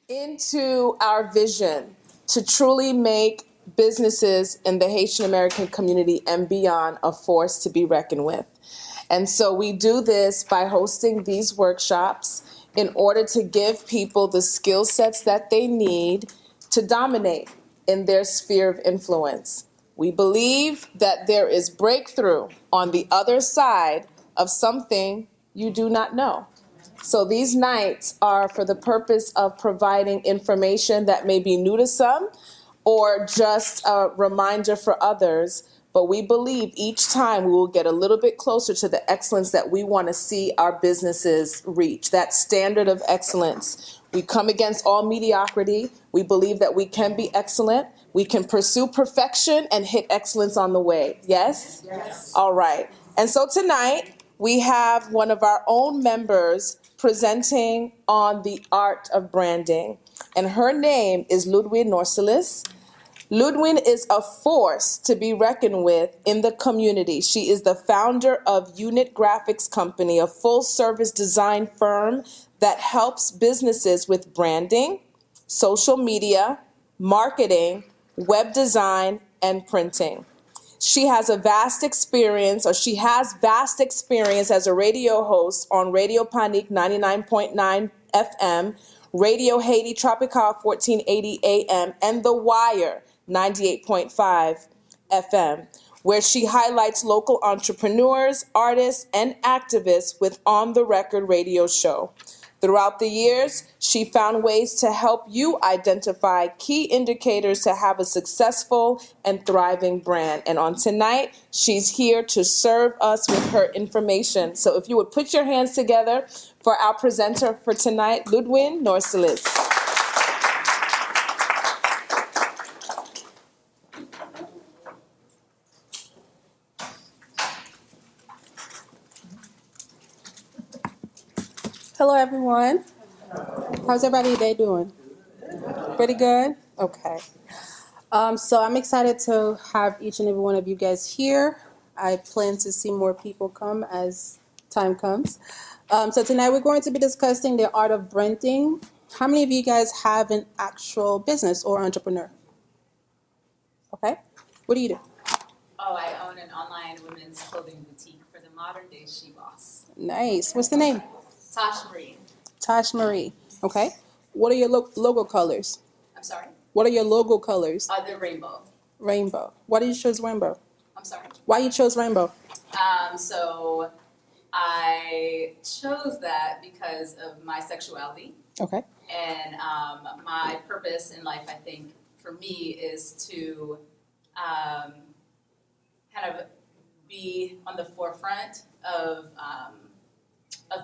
into our vision to truly make businesses in the Haitian American community and beyond a force to be reckoned with. And so we do this by hosting these workshops in order to give people the skill sets that they need to dominate in their sphere of influence. We believe that there is breakthrough on the other side of something you do not know. So these nights are for the purpose of providing information that may be new to some or just a reminder for others. But we believe each time we will get a little bit closer to the excellence that we want to see our businesses reach, that standard of excellence. We come against all mediocrity. We believe that we can be excellent. We can pursue perfection and hit excellence on the way. Yes? Yes. All right. And so tonight we have one of our own members presenting on the art of branding. And her name is Loudwine Norcilus. Loudwine is a force to be reckoned with in the community. She is the founder of Unit Graphics Company, a full-service design firm that helps businesses with branding, social media, marketing, web design, and printing. She has vast experience as a radio host on Radio Panique 99.9 FM, Radio Haiti Tropical 1480 AM, and The Wire 98.5 FM, where she highlights local entrepreneurs, artists, and activists with on-the-record radio show. Throughout the years, she found ways to help you identify key indicators to have a successful and thriving brand. And on tonight, she's here to serve us with her information. So if you would put your hands together for our presenter for tonight, Loudwine Norcilus. Hello, everyone. How's everybody today doing? Pretty good? Okay. So I'm excited to have each and every one of you guys here. I plan to see more people come as time comes. So tonight we're going to be discussing the art of branding. How many of you guys have an actual business or entrepreneur? Okay. What do you do? Oh, I own an online women's clothing boutique for the modern day she boss. Nice. What's the name? Tosh Marie. Tosh Marie. Okay. What are your logo colors? I'm sorry? What are your logo colors? The rainbow. Rainbow. Why did you choose rainbow? I'm sorry? Why you chose rainbow? So I chose that because of my sexuality. Okay. And my purpose in life, I think, for me, is to kind of be on the forefront of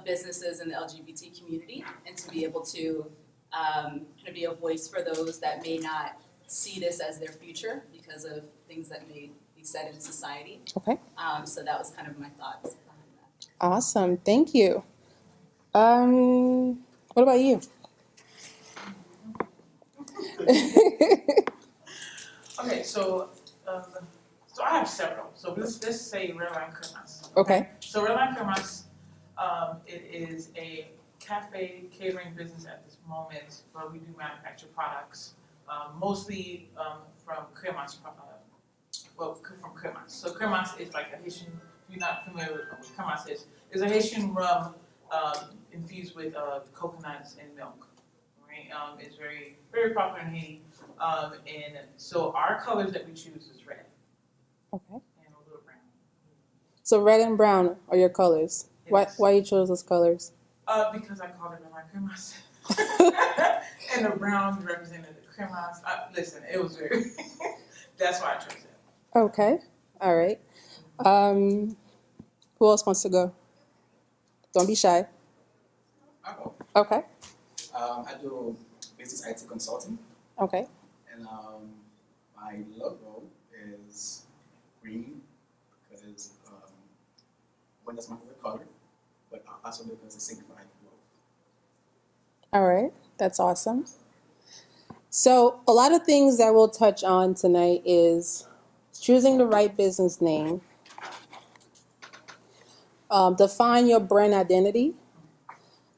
businesses in the LGBT community, and to be able to kind of be a voice for those that may not see this as their future because of things that may be said in society. Okay. So that was kind of my thoughts behind that. Awesome. Thank you. What about you? Okay, so I have several. So let's say Redline Cremas. Okay. So Redline Cremas, it is a cafe catering business at this moment, but we do manufacture products, mostly from Cremas, from Cremas. So Cremas is like a Haitian, if you're not familiar with what Cremas is a Haitian rum infused with coconuts and milk. Right? It's very, very popular in Haiti. And so our colors that we choose is red. Okay. And a little brown. So red and brown are your colors. Yes. Why you chose those colors? Because I called it my cremas. And the brown represented the cremas. Listen, it was very, that's why I chose it. Okay. All right. Who else wants to go? Don't be shy. I'll go. Okay. I do business IT consulting, Okay. and my logo is green because one, that's my favorite color, but also because it signifies growth. All right. That's awesome. So a lot of things that we'll touch on tonight is choosing the right business name, define your brand identity,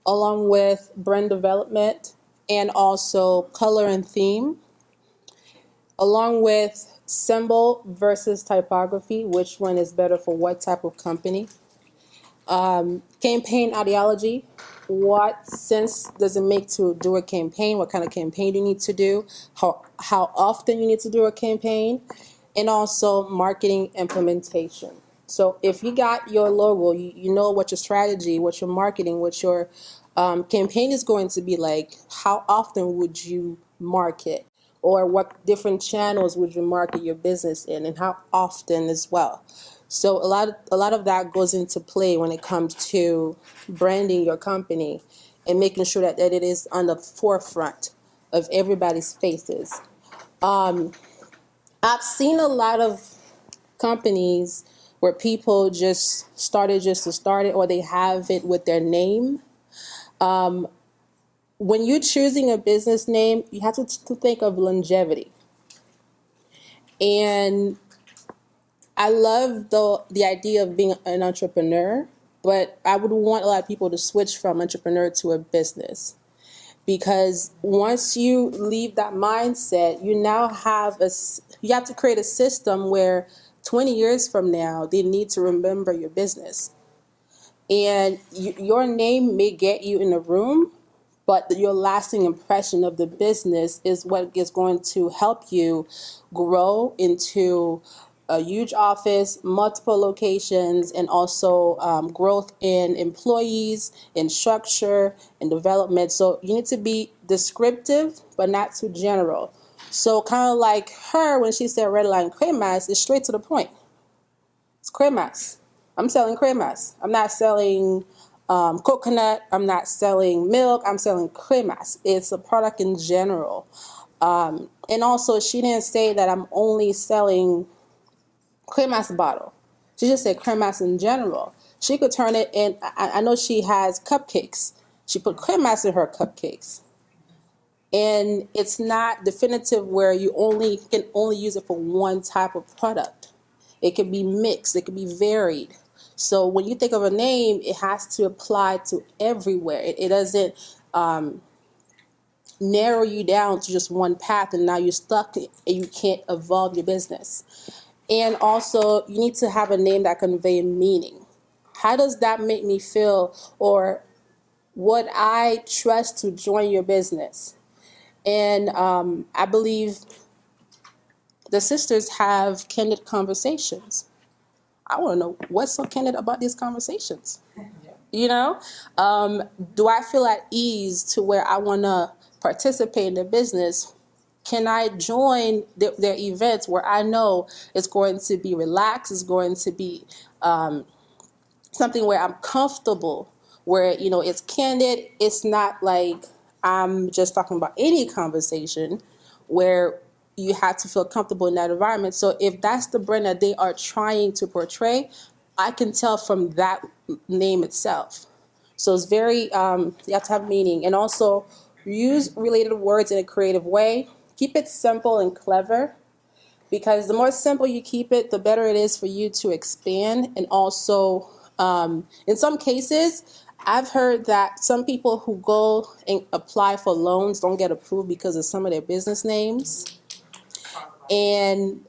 along with brand development, and also color and theme, along with symbol versus typography, which one is better for what type of company. Campaign ideology, what sense does it make to do a campaign? What kind of campaign do you need to do? How often you need to do a campaign? And also marketing implementation. So if you got your logo, you know what your strategy, what your marketing, what your campaign is going to be like. How often would you market? Or what different channels would you market your business in, and how often as well? So a lot of that goes into play when it comes to branding your company and making sure that it is on the forefront of everybody's faces. I've seen a lot of companies where people just started just to start it, or they have it with their name. When you're choosing a business name, you have to think of longevity. And I love the idea of being an entrepreneur, but I would want a lot of people to switch from entrepreneur to a business. Because once you leave that mindset, you now you have to create a system where 20 years from now, they need to remember your business. And your name may get you in a room, but your lasting impression of the business is what is going to help you grow into a huge office, multiple locations, and also growth in employees, in structure, and development. So you need to be descriptive, but not too general. So kind of like her, when she said red line cremas, it's straight to the point. It's cremas. I'm selling cremas. I'm not selling coconut. I'm not selling milk. I'm selling cremas. It's a product in general. And also, she didn't say that I'm only selling cremas bottle. She just said cremas in general. She could turn it in. I know she has cupcakes. She put cremas in her cupcakes. And it's not definitive where you can only use it for one type of product. It can be mixed. It can be varied. So when you think of a name, it has to apply to everywhere. It doesn't narrow you down to just one path, and now you're stuck and you can't evolve your business. And also, you need to have a name that conveys meaning. How does that make me feel, or would I trust to join your business? And I believe the sisters have candid conversations. I want to know what's so candid about these conversations. You know, do I feel at ease to where I want to participate in the business? Can I join their events where I know it's going to be relaxed, it's going to be something where I'm comfortable, where, it's candid. It's not like I'm just talking about any conversation, where you have to feel comfortable in that environment. So if that's the brand that they are trying to portray, I can tell from that name itself. So it's very, you have to have meaning. And also use related words in a creative way. Keep it simple and clever, because the more simple you keep it, the better it is for you to expand. And also, in some cases, I've heard that some people who go and apply for loans don't get approved because of some of their business names. And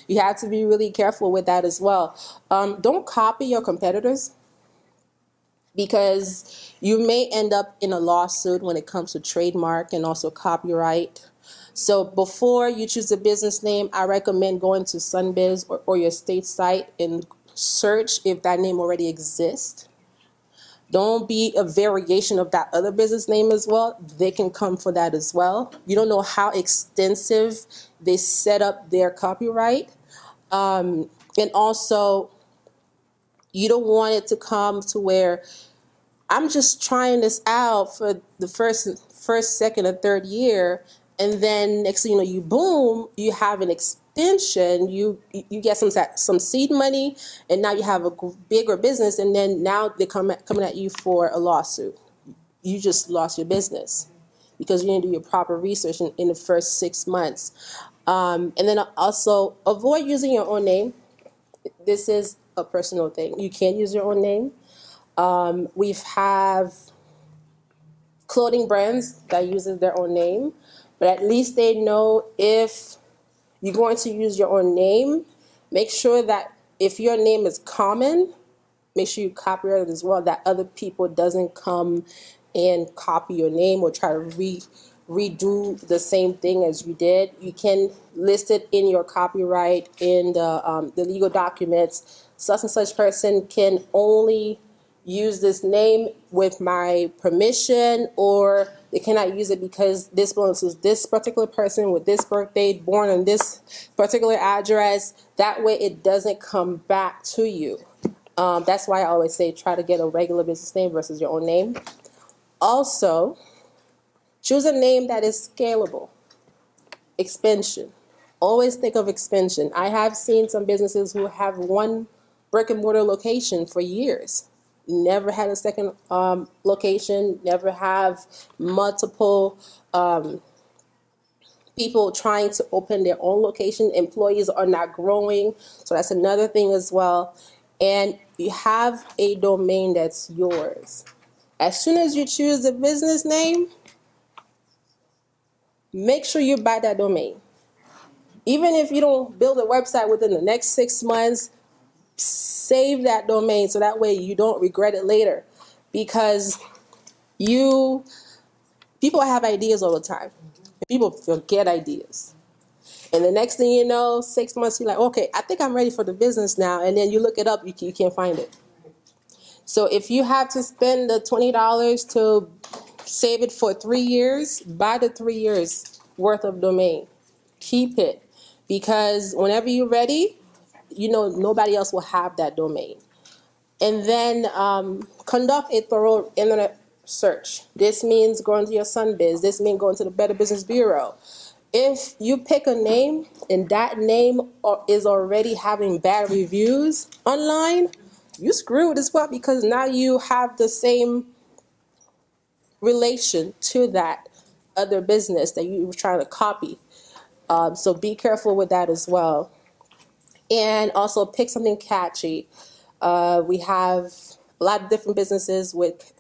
you have to be really careful with that as well. Don't copy your competitors, because you may end up in a lawsuit when it comes to trademark and also copyright. So before you choose a business name, I recommend going to Sunbiz or your state site and search if that name already exists. Don't be a variation of that other business name as well. They can come for that as well. You don't know how extensive they set up their copyright. And also, you don't want it to come to where I'm just trying this out for the first, second, and third year, and then next thing you know, you have an extension. You get some seed money, and now you have a bigger business, and then now they're coming at you for a lawsuit. You just lost your business because you didn't do your proper research in the first 6 months. And then also avoid using your own name. This is a personal thing. You can't use your own name. We've have clothing brands that uses their own name, but at least they know if you're going to use your own name, make sure that if your name is common, make sure you copyright it as well, that other people doesn't come and copy your name or try to redo the same thing as you did. You can list it in your copyright in the legal documents. Such and such person can only use this name with my permission, or they cannot use it because this belongs to this particular person with this birthday, born on this particular address. That way it doesn't come back to you. That's why I always say try to get a regular business name versus your own name. Also, choose a name that is scalable. Expansion. Always think of expansion. I have seen some businesses who have one brick and mortar location for years. Never had a second location, never have multiple people trying to open their own location. Employees are not growing. So that's another thing as well. And you have a domain that's yours. As soon as you choose the business name, make sure you buy that domain. Even if you don't build a website within the next 6 months, save that domain so that way you don't regret it later. Because people have ideas all the time. People forget ideas. And the next thing you know, 6 months, you're like, okay, I think I'm ready for the business now. And then you look it up, you can't find it. So if you have to spend the $20 to save it for 3 years, buy the 3 years worth of domain. Keep it. Because whenever you're ready, nobody else will have that domain. And then conduct a thorough internet search. This means going to your Sunbiz. This means going to the Better Business Bureau. If you pick a name and that name is already having bad reviews online, you screwed as well, because now you have the same relation to that other business that you were trying to copy. So be careful with that as well. And also pick something catchy. We have a lot of different businesses with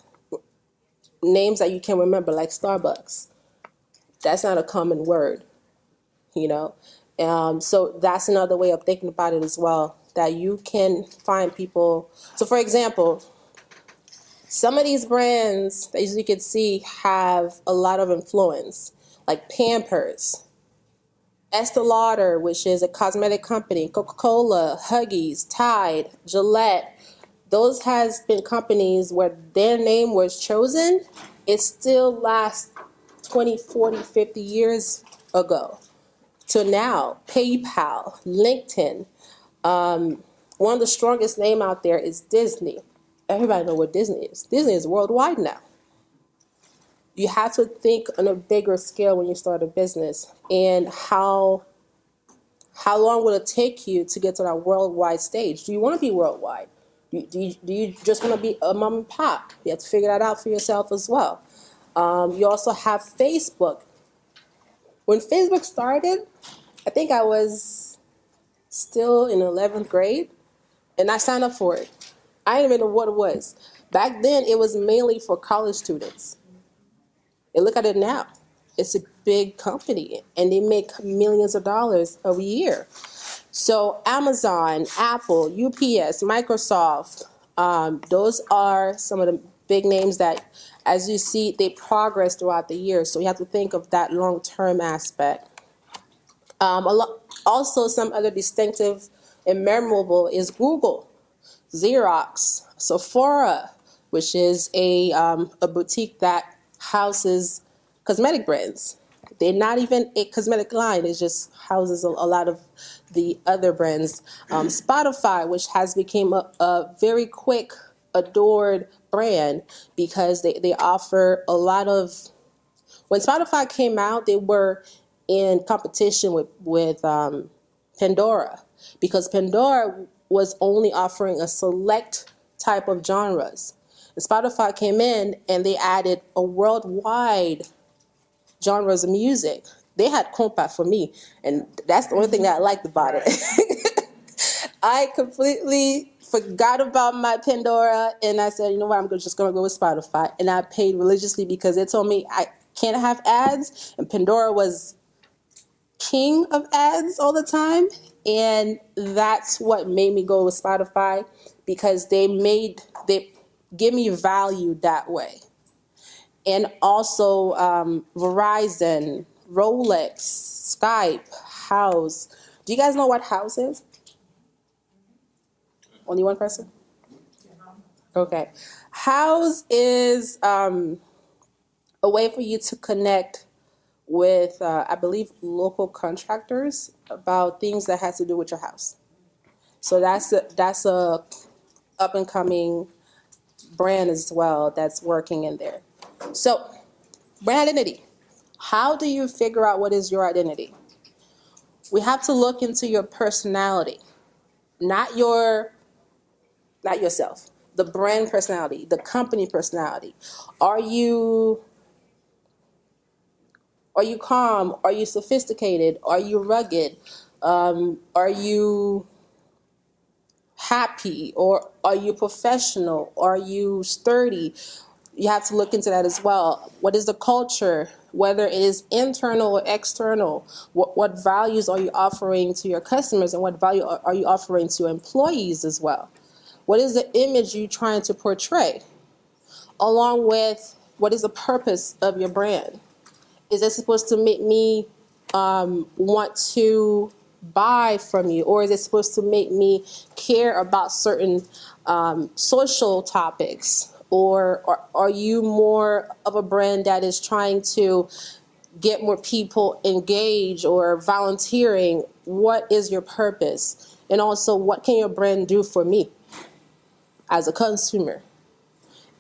names that you can remember, like Starbucks. That's not a common word, So that's another way of thinking about it as well, that you can find people. So for example, some of these brands, as you can see, have a lot of influence, like Pampers, Estee Lauder, which is a cosmetic company, Coca-Cola, Huggies, Tide, Gillette. Those has been companies where their name was chosen. It still lasts 20, 40, 50 years ago to now. PayPal, LinkedIn. One of the strongest name out there is Disney. Everybody knows what Disney is. Disney is worldwide now. You have to think on a bigger scale when you start a business, and how long will it take you to get to that worldwide stage? Do you want to be worldwide? Do you just want to be a mom and pop? You have to figure that out for yourself as well. You also have Facebook. When Facebook started, I think I was still in 11th grade, and I signed up for it. I didn't even know what it was. Back then, it was mainly for college students. And look at it now. It's a big company, and they make millions of dollars a year. So Amazon, Apple, UPS, Microsoft, those are some of the big names that, as you see, they progress throughout the year. So you have to think of that long-term aspect. Also, some other distinctive and memorable is Google, Xerox, Sephora, which is a boutique that houses cosmetic brands. They're not even a cosmetic line. It just houses a lot of the other brands. Spotify, which has become a very quick, adored brand, because they offer a lot of... When Spotify came out, they were in competition with Pandora, because Pandora was only offering a select type of genres. And Spotify came in and they added a worldwide genres of music. They had compa for me, and that's the only thing that I liked about it. I completely forgot about my Pandora, and I said, you know what, just gonna go with Spotify. And I paid religiously because they told me I can't have ads, and Pandora was king of ads all the time. And that's what made me go with Spotify, because they give me value that way. And also Verizon, Rolex, Skype, House. Do you guys know what House is? Only one person? Okay. House is a way for you to connect with, I believe, local contractors about things that has to do with your house. So that's a up and coming brand as well that's working in there. So brand identity. How do you figure out what is your identity? We have to look into your personality, not yourself. The brand personality, the company personality. Are you calm? Are you sophisticated? Are you rugged? Are you happy? Or are you professional? Are you sturdy? You have to look into that as well. What is the culture? Whether it is internal or external, what values are you offering to your customers, and what value are you offering to employees as well? What is the image you're trying to portray? Along with, what is the purpose of your brand? Is it supposed to make me want to buy from you, or is it supposed to make me care about certain social topics? Or are you more of a brand that is trying to get more people engaged or volunteering? What is your purpose? And also, what can your brand do for me as a consumer?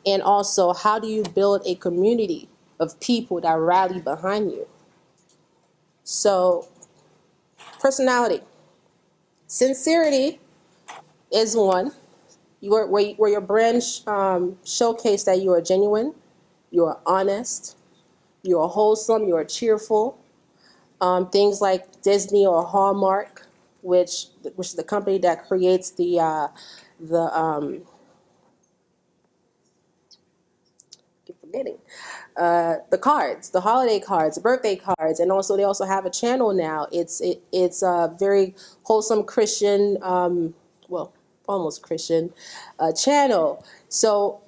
And also, how do you build a community of people that rally behind you? So, personality. Sincerity is one. Where your brand showcase that you are genuine, you are honest, you are wholesome, you are cheerful. Things like Disney or Hallmark, which is the company that creates the cards, the holiday cards, the birthday cards, and also they also have a channel now. It's a very wholesome Christian, well, almost Christian channel. So,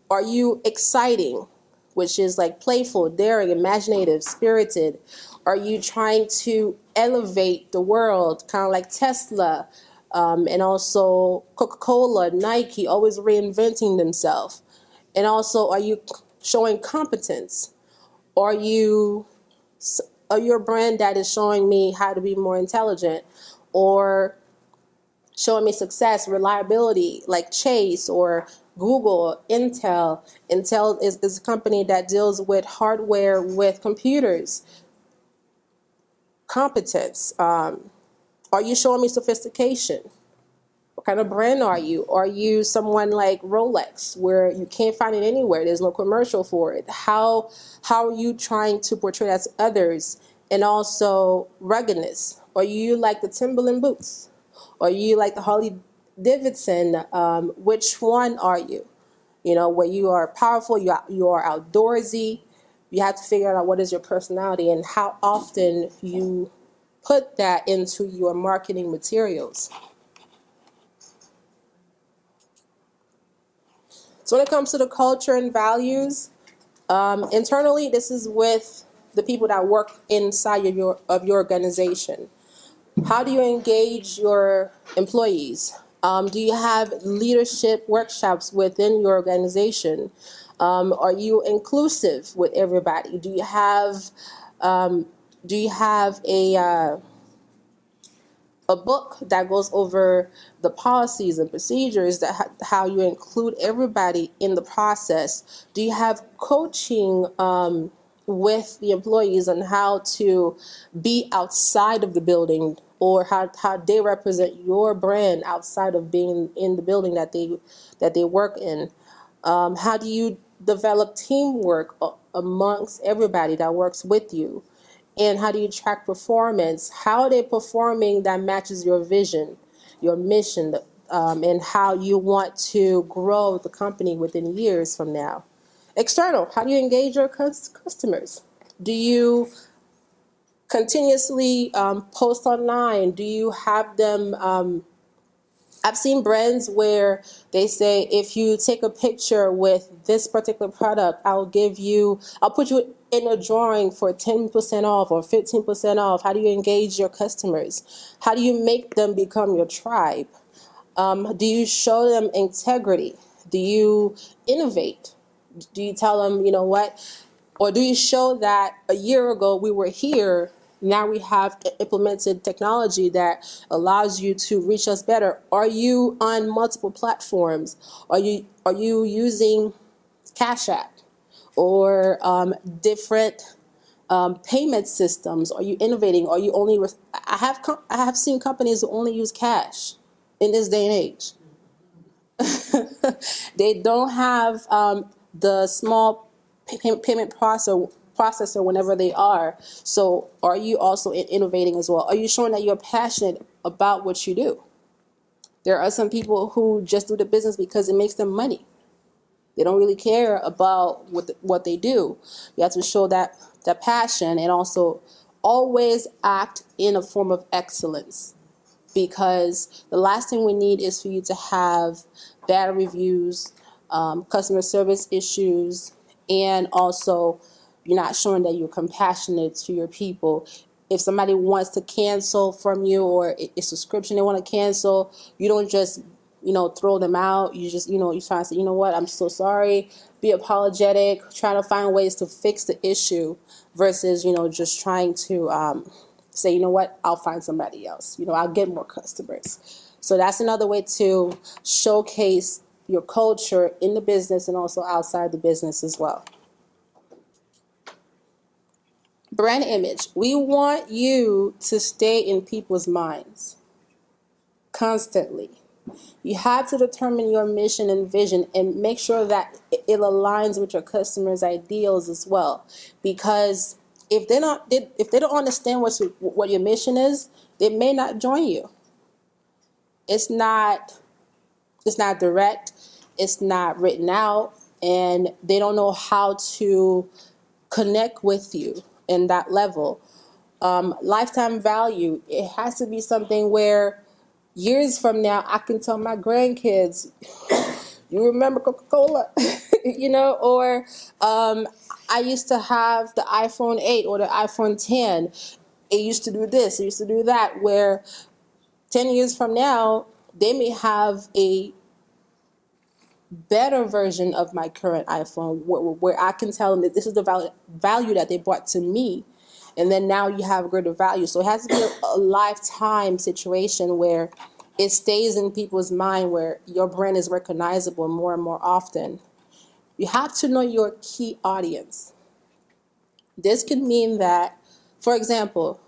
are you exciting, which is like playful, daring, imaginative, spirited? Are you trying to elevate the world, kind of like Tesla, and also Coca-Cola, Nike, always reinventing themselves? And also, are you showing competence? Are you a brand that is showing me how to be more intelligent, or showing me success, reliability, like Chase or Google, Intel? Intel is a company that deals with hardware, with computers. Competence. Are you showing me sophistication? What kind of brand are you? Are you someone like Rolex, where you can't find it anywhere? There's no commercial for it. How are you trying to portray that to others? And also ruggedness. Are you like the Timberland boots? Are you like the Harley Davidson? Which one are you? You know, where you are powerful, you are outdoorsy. You have to figure out what is your personality and how often you put that into your marketing materials. So when it comes to the culture and values, internally, this is with the people that work inside of your organization. How do you engage your employees? Do you have leadership workshops within your organization? Are you inclusive with everybody? Do you have a book that goes over the policies and procedures, that how you include everybody in the process? Do you have coaching with the employees on how to be outside of the building, or how they represent your brand outside of being in the building that they work in? How do you develop teamwork amongst everybody that works with you? And how do you track performance? How are they performing that matches your vision, your mission, and how you want to grow the company within years from now. External, how do you engage your customers? Do you continuously post online? Do you have them? I've seen brands where they say, if you take a picture with this particular product, I'll put you in a drawing for 10% off or 15% off. How do you engage your customers? How do you make them become your tribe? Do you show them integrity? Do you innovate? Do you tell them, you know what? Or do you show that a year ago we were here, now we have implemented technology that allows you to reach us better? Are you on multiple platforms? Are you using Cash App or different payment systems? Are you innovating? Are you only? I have seen companies who only use cash in this day and age. They don't have the small payment processor whenever they are. So are you also innovating as well? Are you showing that you're passionate about what you do? There are some people who just do the business because it makes them money. They don't really care about what they do. You have to show that passion, and also always act in a form of excellence. Because the last thing we need is for you to have bad reviews, customer service issues, and also you're not showing that you're compassionate to your people. If somebody wants to cancel from you, or a subscription they want to cancel, you don't just throw them out. You just you try to say, you know what, I'm so sorry, be apologetic, try to find ways to fix the issue, versus just trying to say, you know what, I'll find somebody else. I'll get more customers. So that's another way to showcase your culture in the business and also outside the business as well. Brand image. We want you to stay in people's minds constantly. You have to determine your mission and vision and make sure that it aligns with your customers' ideals as well. Because if they don't understand what your mission is, they may not join you. It's not direct, it's not written out, and they don't know how to connect with you in that level. Lifetime value, it has to be something where years from now I can tell my grandkids, you remember Coca-Cola? Or I used to have the iPhone 8 or the iPhone 10. It used to do this, it used to do that, where 10 years from now, they may have a better version of my current iPhone where I can tell them that this is the value that they brought to me. And then now you have greater value. So it has to be a lifetime situation where it stays in people's mind, where your brand is recognizable more and more often. You have to know your key audience. This could mean that, for example,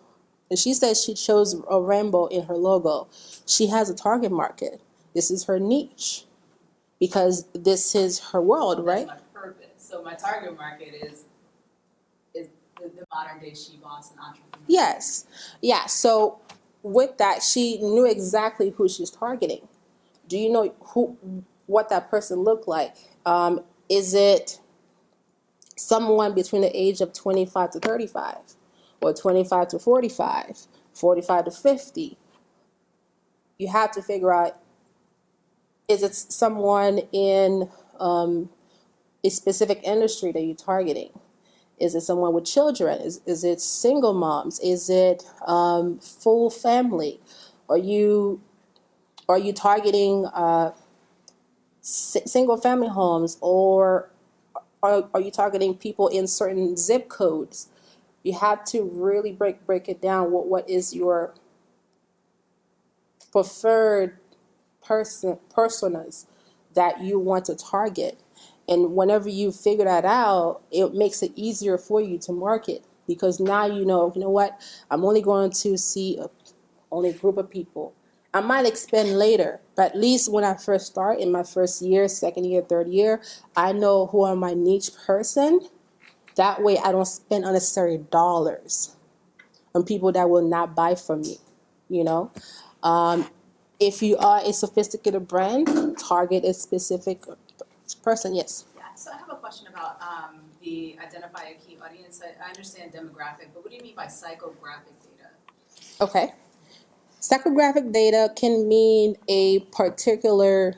if she says she chose a rainbow in her logo, she has a target market. This is her niche, because this is her world, right? That's my purpose. So my target market is the modern day she boss and entrepreneur. Yes. Yeah. So with that, she knew exactly who she's targeting. Do you know what that person looked like? Is it someone between the age of 25 to 35, or 25 to 45, 45 to 50? You have to figure out, is it someone in a specific industry that you're targeting? Is it someone with children? Is it single moms? Is it full family? Are you targeting single family homes, or are you targeting people in certain zip codes? You have to really break it down. What is your preferred personas that you want to target? And whenever you figure that out, it makes it easier for you to market, because now you know what, I'm only going to see only a group of people. I might expand later, but at least when I first start, in my first year, second year, third year, I know who are my niche person. That way I don't spend unnecessary dollars on people that will not buy from me. If you are a sophisticated brand, target a specific person. Yes. Yeah, so I have a question about the identify a key audience. I understand demographic, but what do you mean by psychographic data? Okay. Psychographic data can mean a particular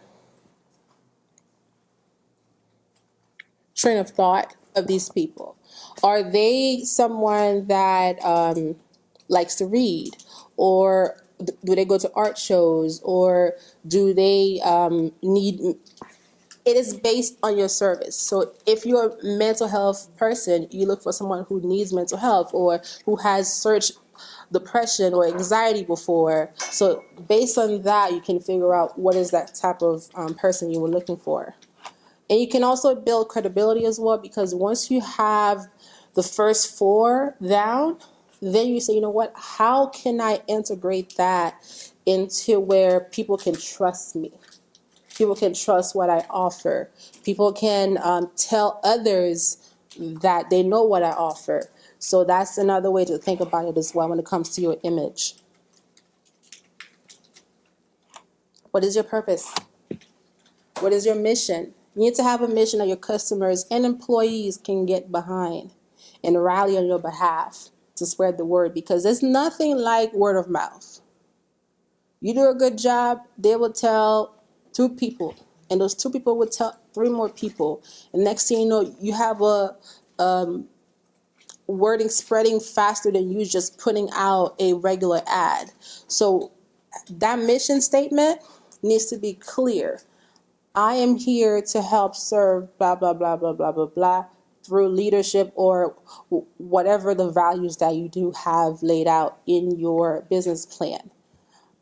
train of thought of these people. Are they someone that likes to read, or do they go to art shows, or do they need? It is based on your service. So if you're a mental health person, you look for someone who needs mental health or who has searched depression or anxiety before. So based on that, you can figure out what is that type of person you were looking for. And you can also build credibility as well, because once you have the first four down, then you say, you know what, how can I integrate that into where people can trust me? People can trust what I offer. People can tell others that they know what I offer. So that's another way to think about it as well when it comes to your image. What is your purpose? What is your mission? You need to have a mission that your customers and employees can get behind and rally on your behalf to spread the word, because there's nothing like word of mouth. You do a good job, they will tell 2 people, and those 2 people will tell 3 more people. And next thing you know, you have a wording spreading faster than you just putting out a regular ad. So that mission statement needs to be clear. I am here to help serve blah, blah, blah, blah, blah, blah, blah, through leadership or whatever the values that you do have laid out in your business plan.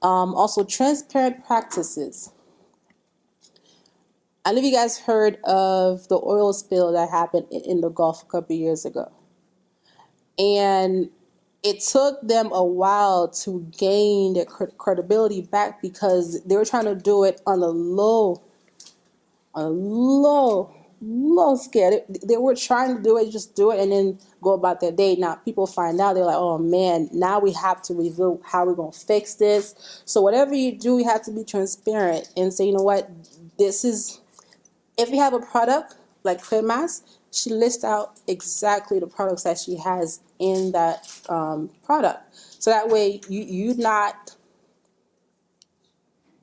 Also, transparent practices. I know you guys heard of the oil spill that happened in the Gulf a couple years ago. And it took them a while to gain their credibility back, because they were trying to do it on a low scale. They were trying to do it, just do it, and then go about their day. Now people find out, they're like, oh man, now we have to reveal how we're going to fix this. So whatever you do, you have to be transparent and say, you know what, this is, if you have a product like Cremas, she lists out exactly the products that she has in that product. So that way you're not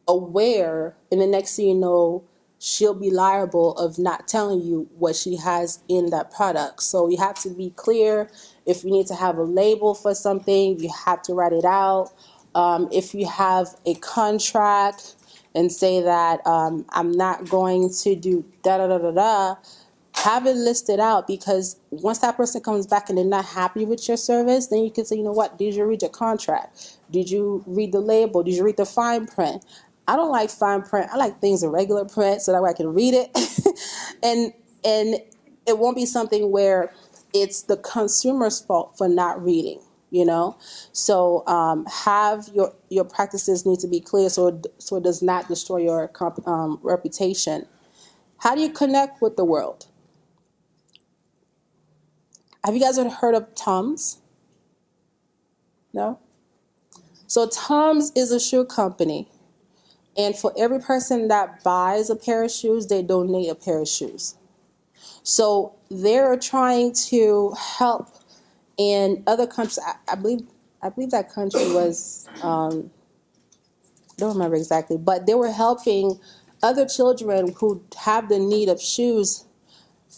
aware, and the next thing you know, she'll be liable of not telling you what she has in that product. So you have to be clear. If you need to have a label for something, you have to write it out. If you have a contract and say that I'm not going to do da da da da da, have it listed out, because once that person comes back and they're not happy with your service, then you can say, you know what, did you read your contract? Did you read the label? Did you read the fine print? I don't like fine print. I like things in regular print so that way I can read it. and it won't be something where it's the consumer's fault for not reading, you know? So have your practices need to be clear so it does not destroy your reputation. How do you connect with the world? Have you guys ever heard of Tums? No? So Tums is a shoe company. And for every person that buys a pair of shoes, they donate a pair of shoes. So they're trying to help in other countries. I believe that country was, I don't remember exactly, but they were helping other children who have the need of shoes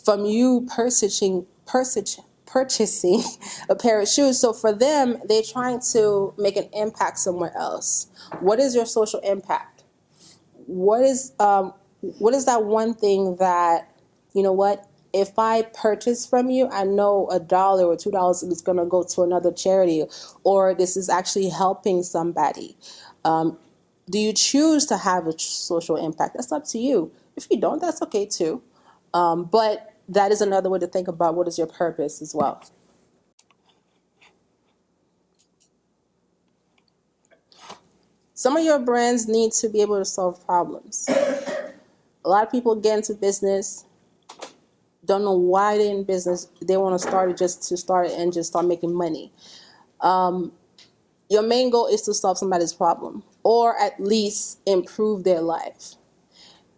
from you purchasing a pair of shoes. So for them, they're trying to make an impact somewhere else. What is your social impact? What is that one thing that, you know what, if I purchase from you, I know $1 or $2 is going to go to another charity, or this is actually helping somebody. Do you choose to have a social impact? That's up to you. If you don't, that's okay too. But that is another way to think about what is your purpose as well. Some of your brands need to be able to solve problems. A lot of people get into business, don't know why they're in business. They want to start it just to start it and just start making money. Your main goal is to solve somebody's problem. or at least improve their life.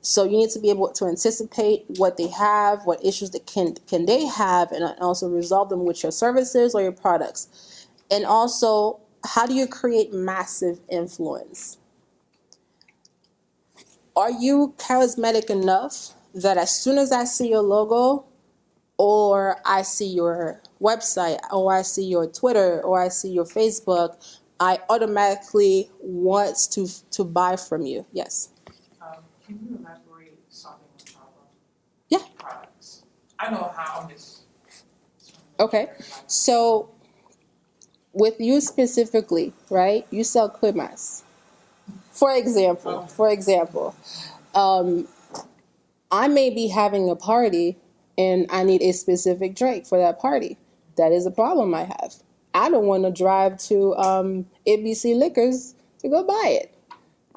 So you need to be able to anticipate what they have, what issues that can they have, and also resolve them with your services or your products. And also, how do you create massive influence? Are you charismatic enough that as soon as I see your logo, or I see your website, or I see your Twitter, or I see your Facebook, I automatically want to buy from you? Yes. Can you elaborate solving the problem? Yeah. Products. I know how, I'm just. Okay. So with you specifically, right? You sell Quimas. For example, I may be having a party and I need a specific drink for that party. That is a problem I have. I don't want to drive to ABC Liquors to go buy it.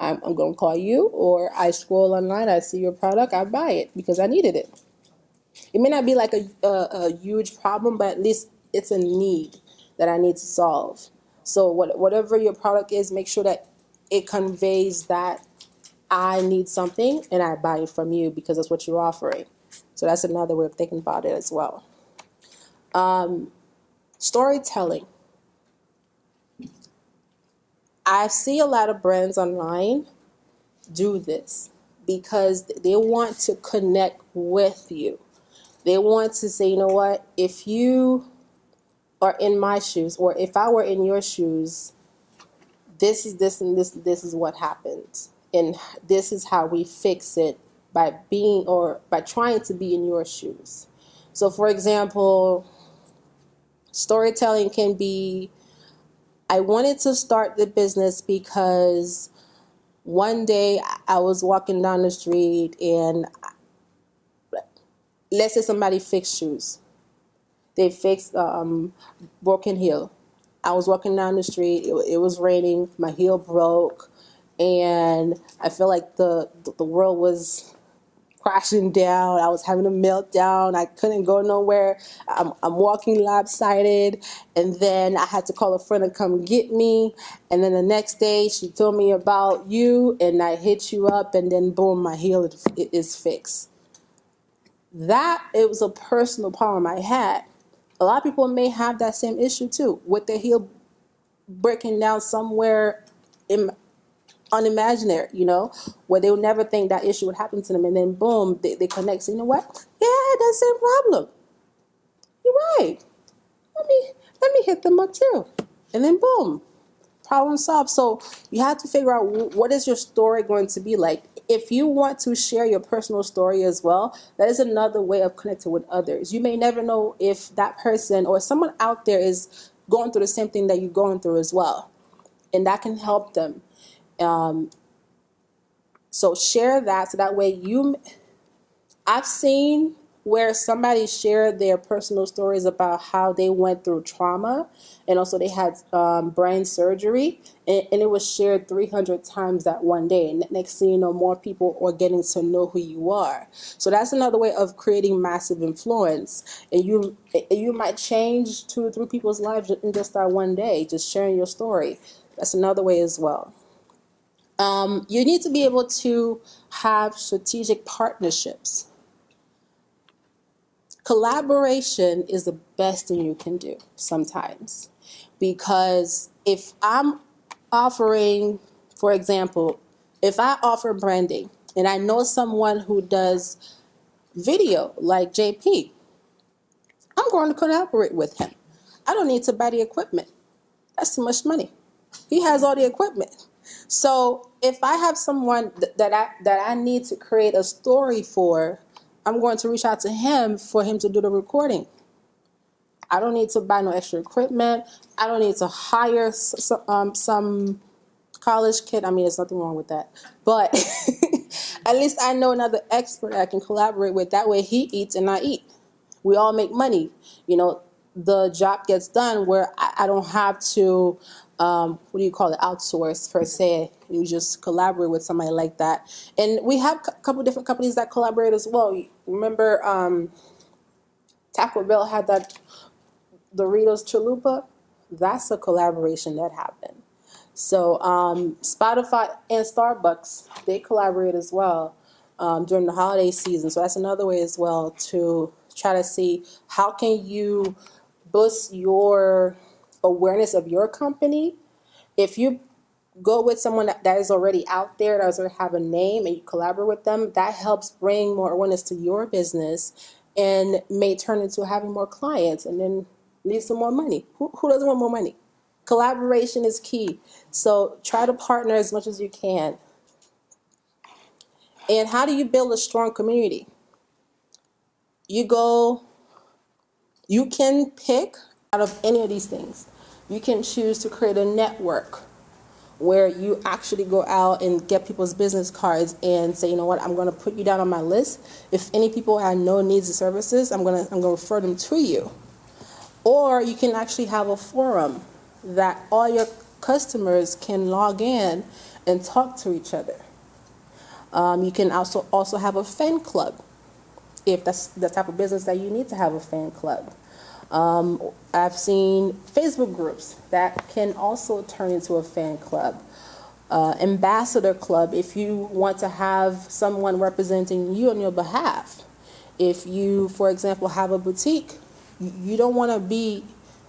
I'm going to call you, or I scroll online, I see your product, I buy it because I needed it. It may not be like a huge problem, but at least it's a need that I need to solve. So whatever your product is, make sure that it conveys that I need something and I buy it from you because that's what you're offering. So that's another way of thinking about it as well. Storytelling. I see a lot of brands online do this because they want to connect with you. They want to say, you know what, if you are in my shoes, or if I were in your shoes, this is this and this is what happens. And this is how we fix it by being, or by trying to be in your shoes. So for example, storytelling can be, I wanted to start the business because one day I was walking down the street and let's say somebody fixed shoes. They fixed broken heel. I was walking down the street. It was raining. My heel broke, and I feel like the world was crashing down. I was having a meltdown. I couldn't go nowhere. I'm walking lopsided, and then I had to call a friend to come get me. And then the next day, she told me about you, and I hit you up, and then boom, my heel is fixed. That, it was a personal problem I had. A lot of people may have that same issue too, with their heel breaking down somewhere unimaginary, where they would never think that issue would happen to them, and then boom, they connect. So you know what? Yeah, I had that same problem. You're right. Let me hit them up too, and then boom, problem solved. So you have to figure out, what is your story going to be like. If you want to share your personal story as well, that is another way of connecting with others. You may never know if that person or someone out there is going through the same thing that you're going through as well, and that can help them. So share that, so that way I've seen where somebody shared their personal stories about how they went through trauma, and also they had brain surgery, and it was shared 300 times that one day. And next thing you know, more people are getting to know who you are. So that's another way of creating massive influence. And you might change 2 or 3 people's lives in just that one day, just sharing your story. That's another way as well. You need to be able to have strategic partnerships. Collaboration is the best thing you can do sometimes, because if I'm offering, for example, if I offer branding and I know someone who does video like JP, I'm going to collaborate with him. I don't need to buy the equipment. That's too much money. He has all the equipment. So if I have someone that I need to create a story for, I'm going to reach out to him for him to do the recording. I don't need to buy no extra equipment. I don't need to hire some college kid. I mean, there's nothing wrong with that. But at least I know another expert I can collaborate with. That way he eats and I eat. We all make money. The job gets done where I don't have to, outsource per se. You just collaborate with somebody like that. And we have a couple different companies that collaborate as well. Remember Taco Bell had that Doritos Chalupa? That's a collaboration that happened. So Spotify and Starbucks, they collaborate as well during the holiday season. So that's another way as well to try to see how can you boost your awareness of your company. If you go with someone that is already out there, that does already have a name, and you collaborate with them, that helps bring more awareness to your business and may turn into having more clients and then leads to more money. Who doesn't want more money? Collaboration is key. So try to partner as much as you can. And how do you build a strong community? You can pick out of any of these things. You can choose to create a network where you actually go out and get people's business cards and say, you know what, I'm going to put you down on my list. If any people have no needs or services, I'm going to refer them to you. Or you can actually have a forum that all your customers can log in and talk to each other. You can also have a fan club if that's the type of business that you need to have a fan club. I've seen Facebook groups that can also turn into a fan club. Ambassador club, if you want to have someone representing you on your behalf. If you, for example, have a boutique, you don't want to be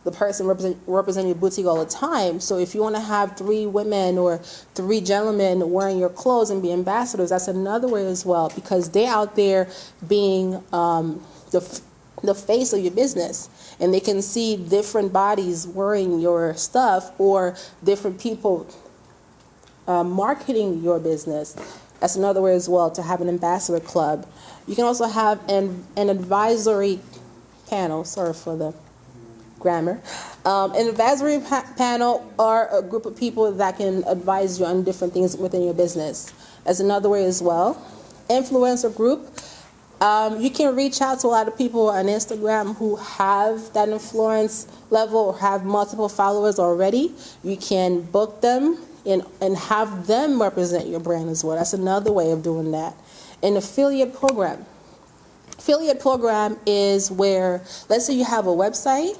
the person representing your boutique all the time. So if you want to have 3 women or 3 gentlemen wearing your clothes and be ambassadors, that's another way as well, because they're out there being the face of your business, and they can see different bodies wearing your stuff or different people marketing your business. That's another way as well to have an ambassador club. You can also have an advisory panel. Sorry for the grammar. An advisory panel are a group of people that can advise you on different things within your business. That's another way as well. Influencer group. You can reach out to a lot of people on Instagram who have that influence level or have multiple followers already. You can book them and have them represent your brand as well. That's another way of doing that. An affiliate program. Affiliate program is where, let's say you have a website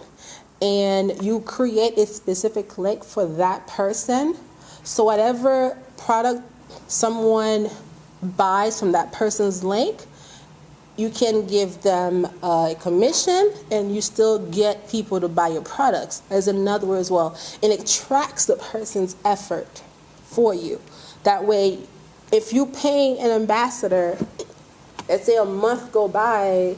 and you create a specific link for that person. So whatever product someone buys from that person's link, you can give them a commission and you still get people to buy your products. As another way as well. And it tracks the person's effort for you. That way, if you pay an ambassador, let's say a month go by,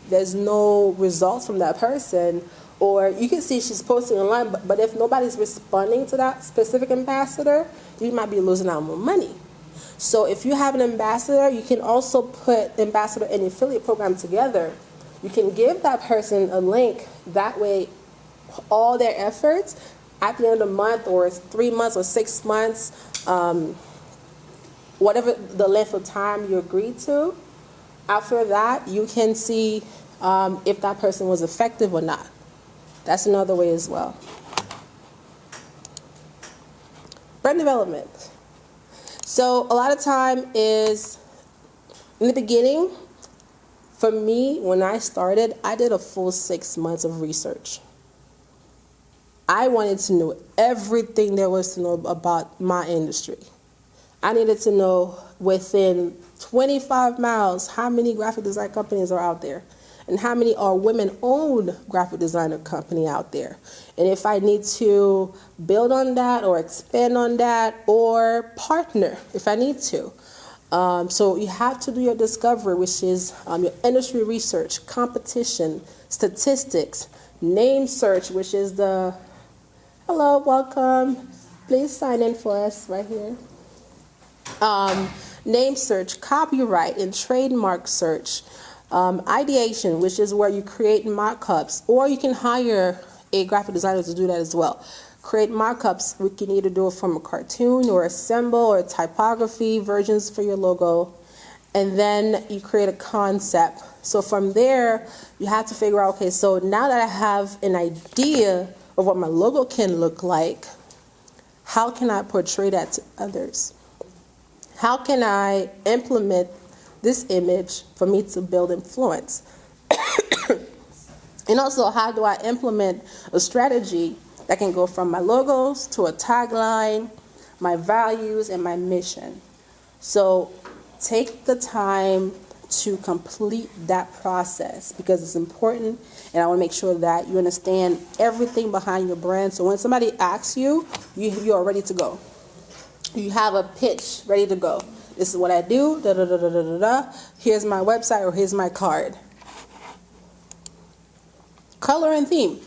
there's no results from that person, or you can see she's posting online, but if nobody's responding to that specific ambassador, you might be losing out on money. So if you have an ambassador, you can also put the ambassador and the affiliate program together. You can give that person a link. That way, all their efforts at the end of the month or 3 months or 6 months, whatever the length of time you agree to, after that, you can see if that person was effective or not. That's another way as well. Brand development. So a lot of time is, in the beginning, for me, when I started, I did a full 6 months of research. I wanted to know everything there was to know about my industry. I needed to know within 25 miles how many graphic design companies are out there and how many are women-owned graphic designer company out there. And if I need to build on that or expand on that or partner if I need to. So you have to do your discovery, which is your industry research, competition, statistics, name search, which is the, hello, welcome, please sign in for us right here. Name search, copyright, and trademark search. Ideation, which is where you create mock-ups, or you can hire a graphic designer to do that as well. Create mock-ups. We can either do it from a cartoon or a symbol or typography versions for your logo. And then you create a concept. So from there, you have to figure out, okay, so now that I have an idea of what my logo can look like, how can I portray that to others? How can I implement this image for me to build influence? And also, how do I implement a strategy That can go from my logos to a tagline, my values, and my mission. So take the time to complete that process because it's important, and I want to make sure that you understand everything behind your brand. So when somebody asks you, you are ready to go. You have a pitch ready to go. This is what I do, da da da da da da da. Here's my website or here's my card. Color and theme.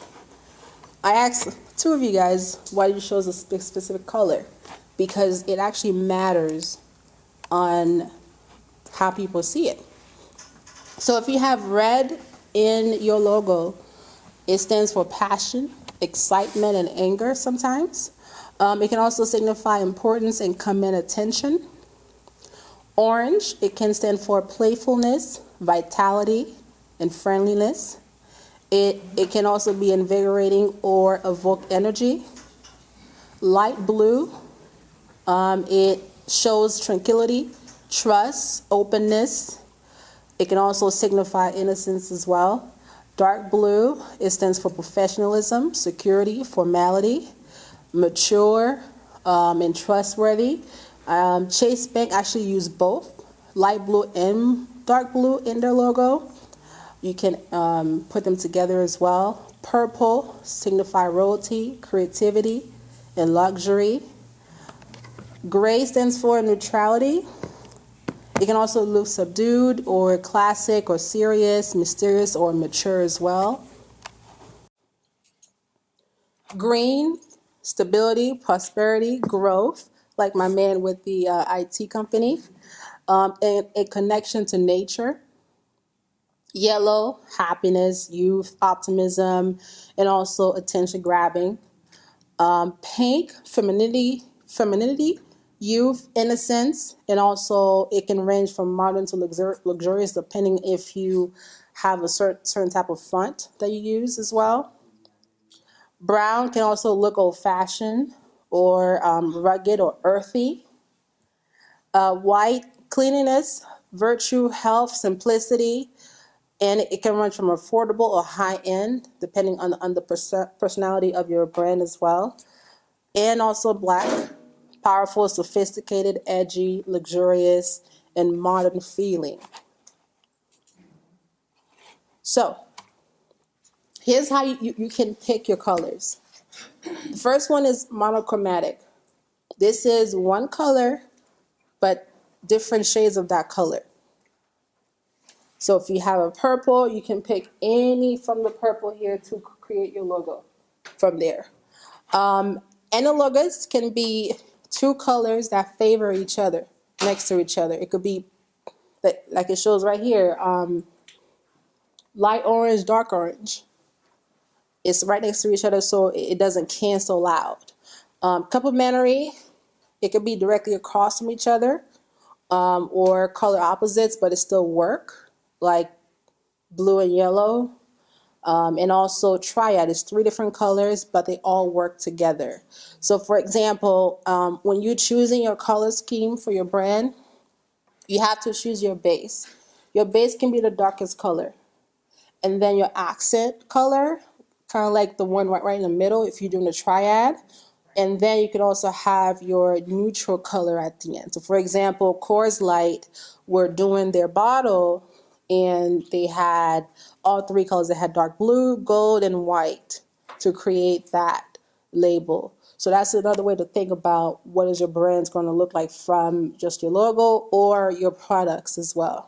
I asked two of you guys why you chose a specific color, because it actually matters on how people see it. So if you have red in your logo, it stands for passion, excitement, and anger sometimes. It can also signify importance and command attention. Orange, it can stand for playfulness, vitality, and friendliness. It can also be invigorating or evoke energy. Light blue, it shows tranquility, trust, openness. It can also signify innocence as well. Dark blue, it stands for professionalism, security, formality, mature, and trustworthy. Chase Bank actually use both light blue and dark blue in their logo. You can put them together as well. Purple signify royalty, creativity, and luxury. Gray stands for neutrality. It can also look subdued or classic or serious, mysterious, or mature as well. Green, stability, prosperity, growth, like my man with the IT company, and a connection to nature. Yellow, happiness, youth, optimism, and also attention grabbing. Pink, femininity, youth, innocence, and also it can range from modern to luxurious depending if you have a certain type of font that you use as well. Brown can also look old-fashioned or rugged or earthy. White, cleanliness, virtue, health, simplicity, and it can range from affordable or high-end depending on the personality of your brand as well. And also black, powerful, sophisticated, edgy, luxurious, and modern feeling. So here's how you can pick your colors. The first one is monochromatic. This is one color, but different shades of that color. So if you have a purple, you can pick any from the purple here to create your logo from there. Analogs can be two colors that favor each other, next to each other. It could be, like it shows right here, light orange, dark orange. It's right next to each other so it doesn't cancel out. Complementary, it could be directly across from each other, or color opposites, but it still work, like blue and yellow. And also triad is three different colors, but they all work together. So for example, when you're choosing your color scheme for your brand, you have to choose your base. Your base can be the darkest color. And then your accent color, kind of like the one right in the middle if you're doing a triad. And then you can also have your neutral color at the end. So for example, Coors Light were doing their bottle and they had all three colors. They had dark blue, gold, and white to create that label. So that's another way to think about what is your brand's going to look like from just your logo or your products as well.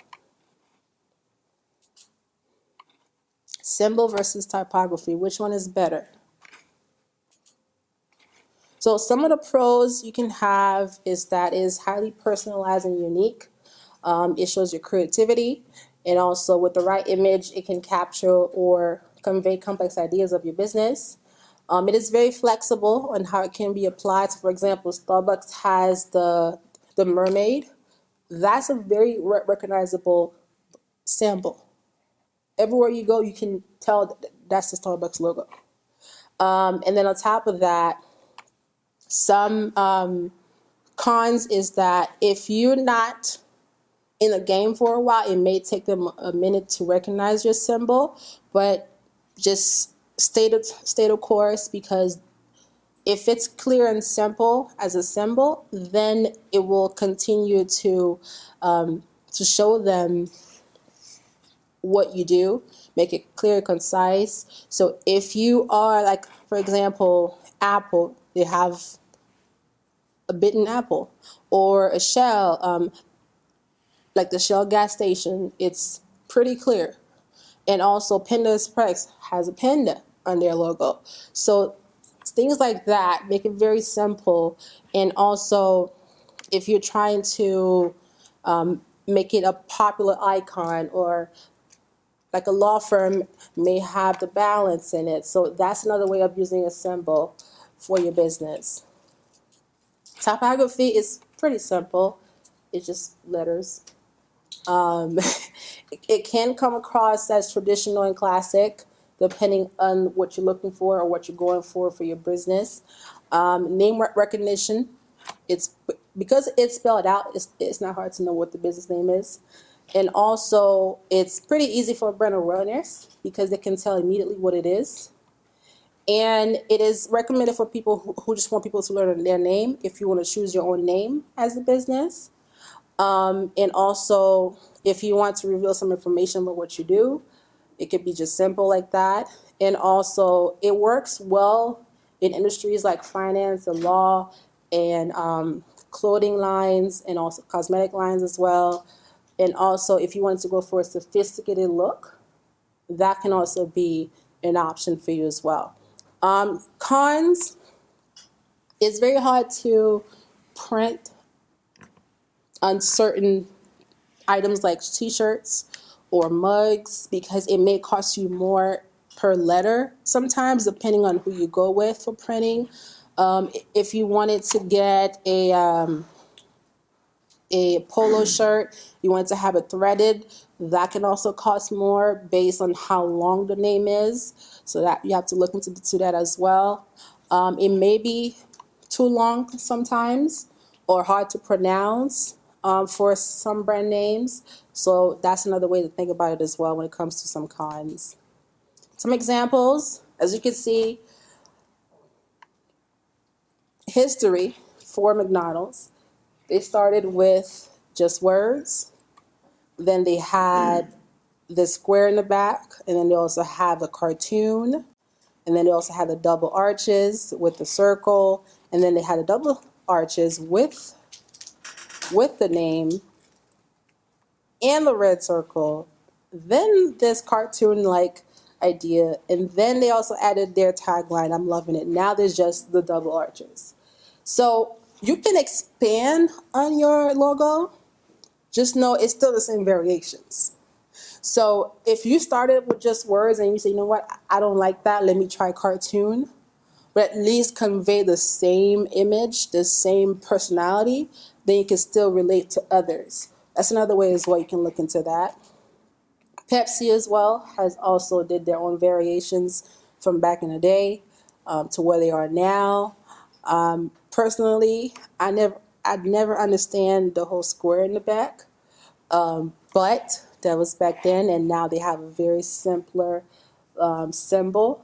Symbol versus typography, which one is better? So some of the pros you can have is that it is highly personalized and unique. It shows your creativity, and also with the right image, it can capture or convey complex ideas of your business. It is very flexible on how it can be applied. So for example, Starbucks has the mermaid. That's a very recognizable symbol. Everywhere you go, you can tell that's the Starbucks logo. And then on top of that, some cons is that if you're not in a game for a while, it may take them a minute to recognize your symbol, but just stay the course because if it's clear and simple as a symbol, then it will continue to show them what you do, make it clear and concise. So if you are like, for example, Apple, they have a bitten apple, or a Shell, like the Shell gas station, it's pretty clear. And also Panda Express has a panda on their logo. So things like that make it very simple. And also, if you're trying to make it a popular icon, or like a law firm may have the balance in it. So that's another way of using a symbol for your business. Typography is pretty simple. It's just letters. It can come across as traditional and classic, depending on what you're looking for or what you're going for your business. Name recognition, it's because it's spelled out, it's not hard to know what the business name is. And also, it's pretty easy for brand awareness because they can tell immediately what it is. And it is recommended for people who just want people to learn their name, if you want to choose your own name as a business. And also, if you want to reveal some information about what you do, it could be just simple like that. And also, it works well in industries like finance and law, and clothing lines, and also cosmetic lines as well. And also, if you wanted to go for a sophisticated look, that can also be an option for you as well. Cons, it's very hard to print on certain items like t-shirts or mugs, because it may cost you more per letter sometimes, depending on who you go with for printing. If you wanted to get a polo shirt, you want to have it threaded, that can also cost more based on how long the name is. So that you have to look into that as well. It may be too long sometimes, or hard to pronounce for some brand names. So that's another way to think about it as well when it comes to some cons. Some examples, as you can see, history for McDonald's. They started with just words. Then they had the square in the back, and then they also have a cartoon, and then they also had the double arches with the circle, and then they had the double arches with the name and the red circle. Then this cartoon-like idea, and then they also added their tagline, "I'm loving it." Now there's just the double arches. So you can expand on your logo, just know it's still the same variations. So if you started with just words and you say, you know what, I don't like that, let me try cartoon, but at least convey the same image, the same personality, then you can still relate to others. That's another way as well you can look into that. Pepsi as well has also did their own variations from back in the day to where they are now. Personally, I'd never understand the whole square in the back, but that was back then, and now they have a very simpler symbol.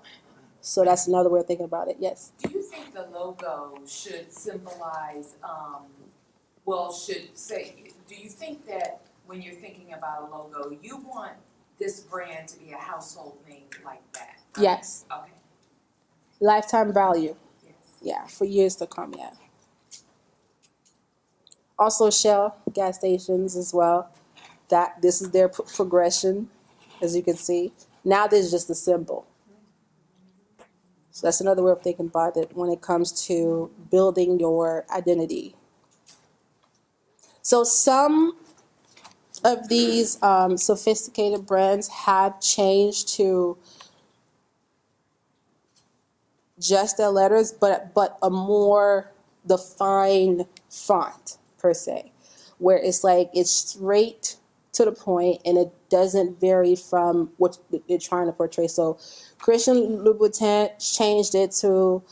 So that's another way of thinking about it. Yes. Do you think the logo should symbolize, do you think that when you're thinking about a logo, you want this brand to be a household name like that? Right? Yes. Okay. Lifetime value. Yes. Yeah, for years to come, yeah. Also Shell gas stations as well. This is their progression, as you can see. Now there's just a symbol. So that's another way of thinking about it when it comes to building your identity. So some of these sophisticated brands have changed to just their letters, but a more defined font per se, where it's like it's straight to the point and it doesn't vary from what they're trying to portray. So Christian Louboutin changed it to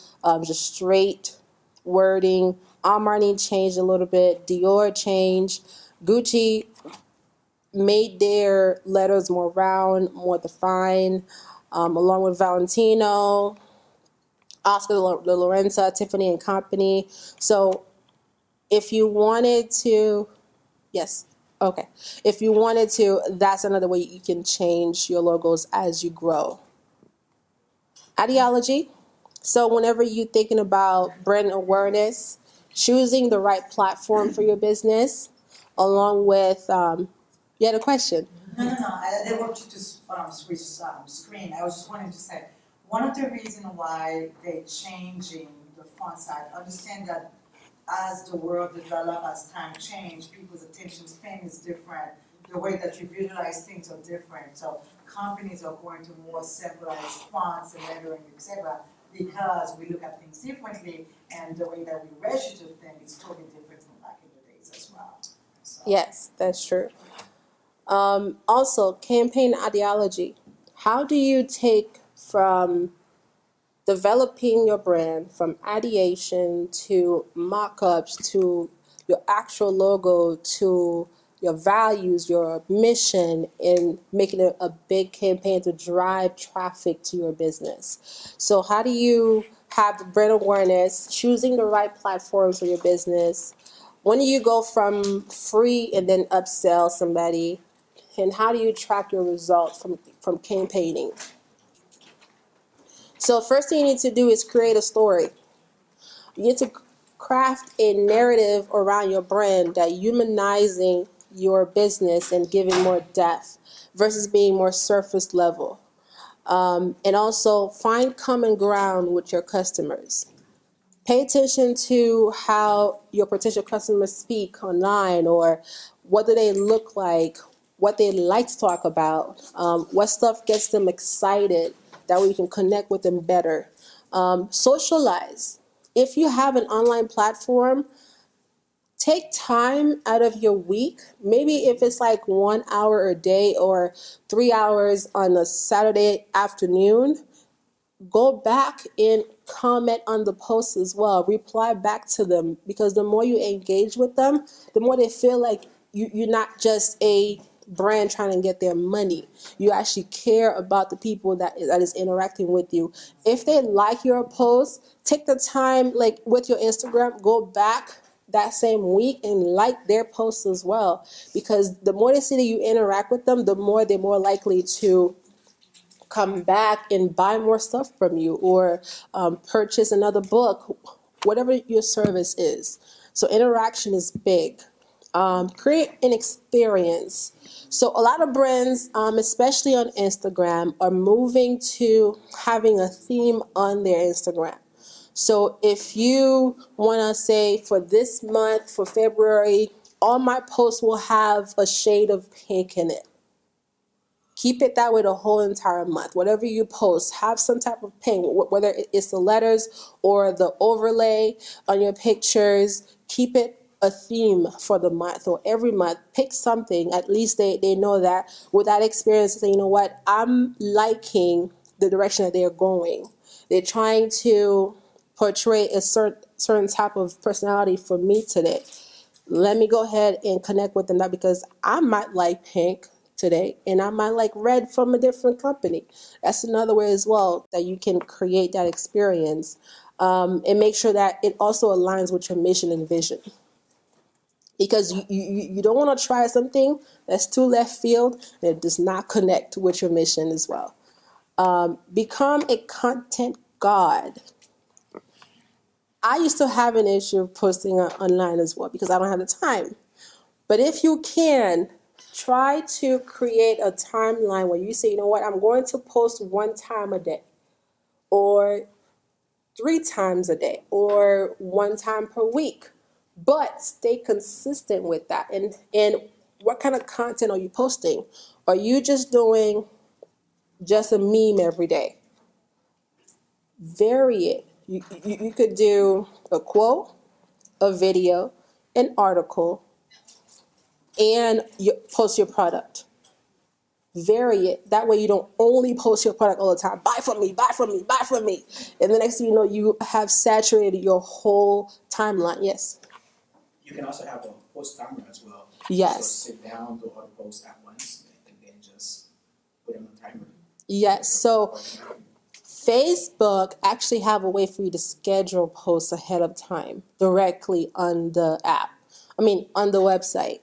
just straight wording. Armani changed a little bit. Dior changed. Gucci made their letters more round, more defined, along with Valentino. Oscar de Lorenza, Tiffany and Company. So if you wanted to, yes, okay. If you wanted to, that's another way you can change your logos as you grow. Ideology. So whenever you're thinking about brand awareness, choosing the right platform for your business, along with, you had a question? No, I want you to switch screen. I was just wanting to say, one of the reasons why they're changing the font size, understand that as the world develops, as time changes, people's attention span is different. The way that you visualize things are different. So companies are going to more centralized fonts and lettering, etc., because we look at things differently, and the way that we register things is totally different from back in the days as well. So. Yes, that's true. Also, campaign ideology. How do you take from developing your brand from ideation to mock-ups to your actual logo to your values, your mission, and making it a big campaign to drive traffic to your business? So how do you have the brand awareness, choosing the right platforms for your business? When do you go from free and then upsell somebody? And how do you track your results from campaigning? So first thing you need to do is create a story. You need to craft a narrative around your brand that humanizing your business and giving more depth versus being more surface level. And also find common ground with your customers. Pay attention to how your potential customers speak online, or what do they look like, what they like to talk about, what stuff gets them excited, that way you can connect with them better. Socialize. If you have an online platform, take time out of your week. Maybe if it's like 1 hour a day or 3 hours on a Saturday afternoon, go back and comment on the posts as well. Reply back to them, because the more you engage with them, the more they feel like you're not just a brand trying to get their money. You actually care about the people that is interacting with you. If they like your post, take the time, like with your Instagram, go back that same week and like their posts as well, because the more they see that you interact with them, the more they're more likely to come back and buy more stuff from you, or purchase another book, whatever your service is. So interaction is big. Create an experience. So a lot of brands, especially on Instagram, are moving to having a theme on their Instagram. So if you want to say, for this month, for February, all my posts will have a shade of pink in it. Keep it that way the whole entire month. Whatever you post, have some type of pink, whether it's the letters or the overlay on your pictures. Keep it a theme for the month, or every month. Pick something. At least they know that with that experience, say, you know what, I'm liking the direction that they're going. They're trying to portray a certain type of personality for me today. Let me go ahead and connect with them, that because I might like pink today, and I might like red from a different company. That's another way as well that you can create that experience, and make sure that it also aligns with your mission and vision. Because you don't want to try something that's too left field that does not connect with your mission as well. Become a content god. I used to have an issue of posting online as well, because I don't have the time. But if you can, try to create a timeline where you say, you know what, I'm going to post 1 time a day, or 3 times a day, or 1 time per week. But stay consistent with that. And what kind of content are you posting? Are you just doing just a meme every day? Vary it. You could do a quote, a video, an article, and you post your product. Vary it. That way you don't only post your product all the time. Buy from me, buy from me, buy from me. And the next thing you know, you have saturated your whole timeline. Yes? You can also have a post timer as well. Yes. So sit down, do all the posts at once, and then just put in a timer. Yes. So Facebook actually have a way for you to schedule posts ahead of time directly on the app. On the website.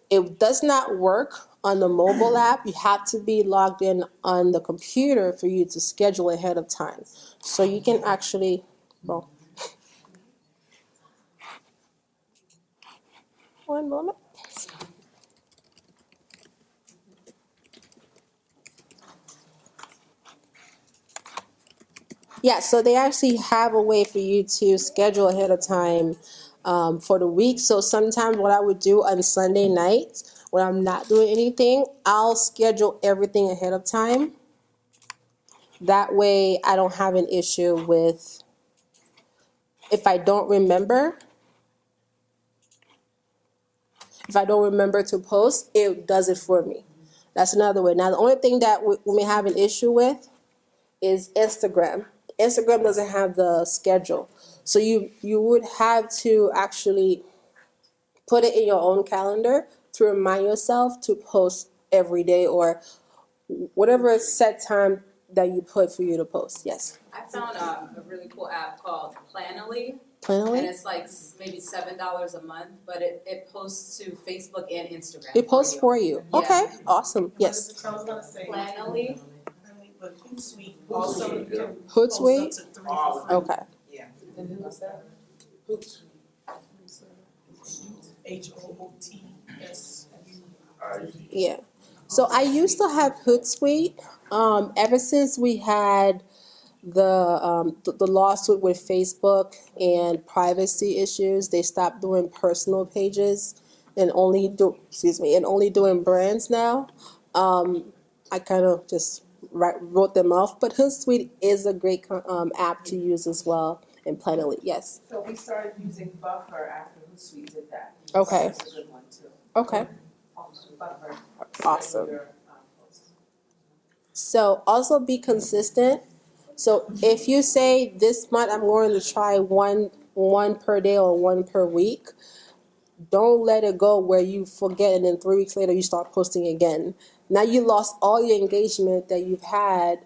It does not work on the mobile app. You have to be logged in on the computer for you to schedule ahead of time. So you can actually, well, one moment. Yeah, so they actually have a way for you to schedule ahead of time for the week. So sometimes what I would do on Sunday nights when I'm not doing anything, I'll schedule everything ahead of time. That way I don't have an issue with if I don't remember. If I don't remember to post, it does it for me. That's another way. Now, the only thing that we may have an issue with is Instagram. Instagram doesn't have the schedule. So you would have to actually put it in your own calendar to remind yourself to post every day or whatever set time that you put for you to post. Yes. I found a really cool app called Planoly. And Planoly? it's like maybe $7 a month, but it posts to Facebook and Instagram. It posts for you. Yeah. Okay. Awesome. Yes. I was gonna say. Planoly. But Hootsuite also you can Hootsuite? post up to 3 for free. Okay. Yeah. And then what's that? Hootsuite. HOOTSURE. Yeah. So I used to have Hootsuite. Ever since we had the lawsuit with Facebook and privacy issues, they stopped doing personal pages and only doing brands now. I kind of just wrote them off, but Hootsuite is a great app to use as well. And Planoly, yes. So we started using Buffer after Hootsuite did that. Okay. That's a good one too. Okay. Buffer. Awesome. Your, posts. So also be consistent. So if you say this month I'm going to try one per day or one per week, don't let it go where you forget and then 3 weeks later you start posting again. Now you lost all your engagement that you've had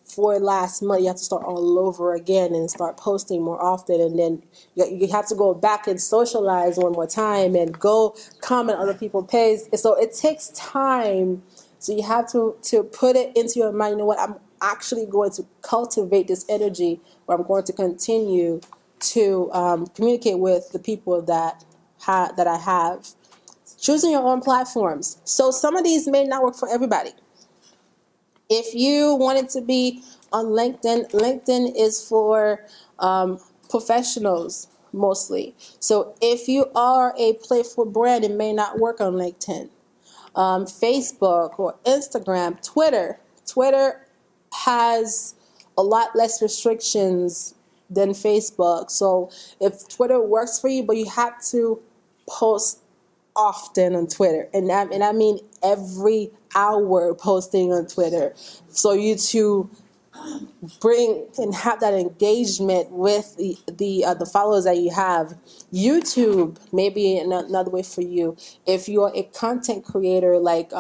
for last month. You have to start all over again and start posting more often, and then you have to go back and socialize one more time and go comment on other people's pages. So it takes time. So you have to put it into your mind, you know what, I'm actually going to cultivate this energy where I'm going to continue to communicate with the people that I have. Choosing your own platforms. So some of these may not work for everybody. If you want it to be on LinkedIn, LinkedIn is for professionals mostly. So if you are a playful brand, it may not work on LinkedIn. Facebook or Instagram, Twitter. Twitter has a lot less restrictions than Facebook. So if Twitter works for you, but you have to post often on Twitter, and I mean every hour posting on Twitter, so you to bring and have that engagement with the followers that you have. YouTube may be another way for you if you're a content creator, like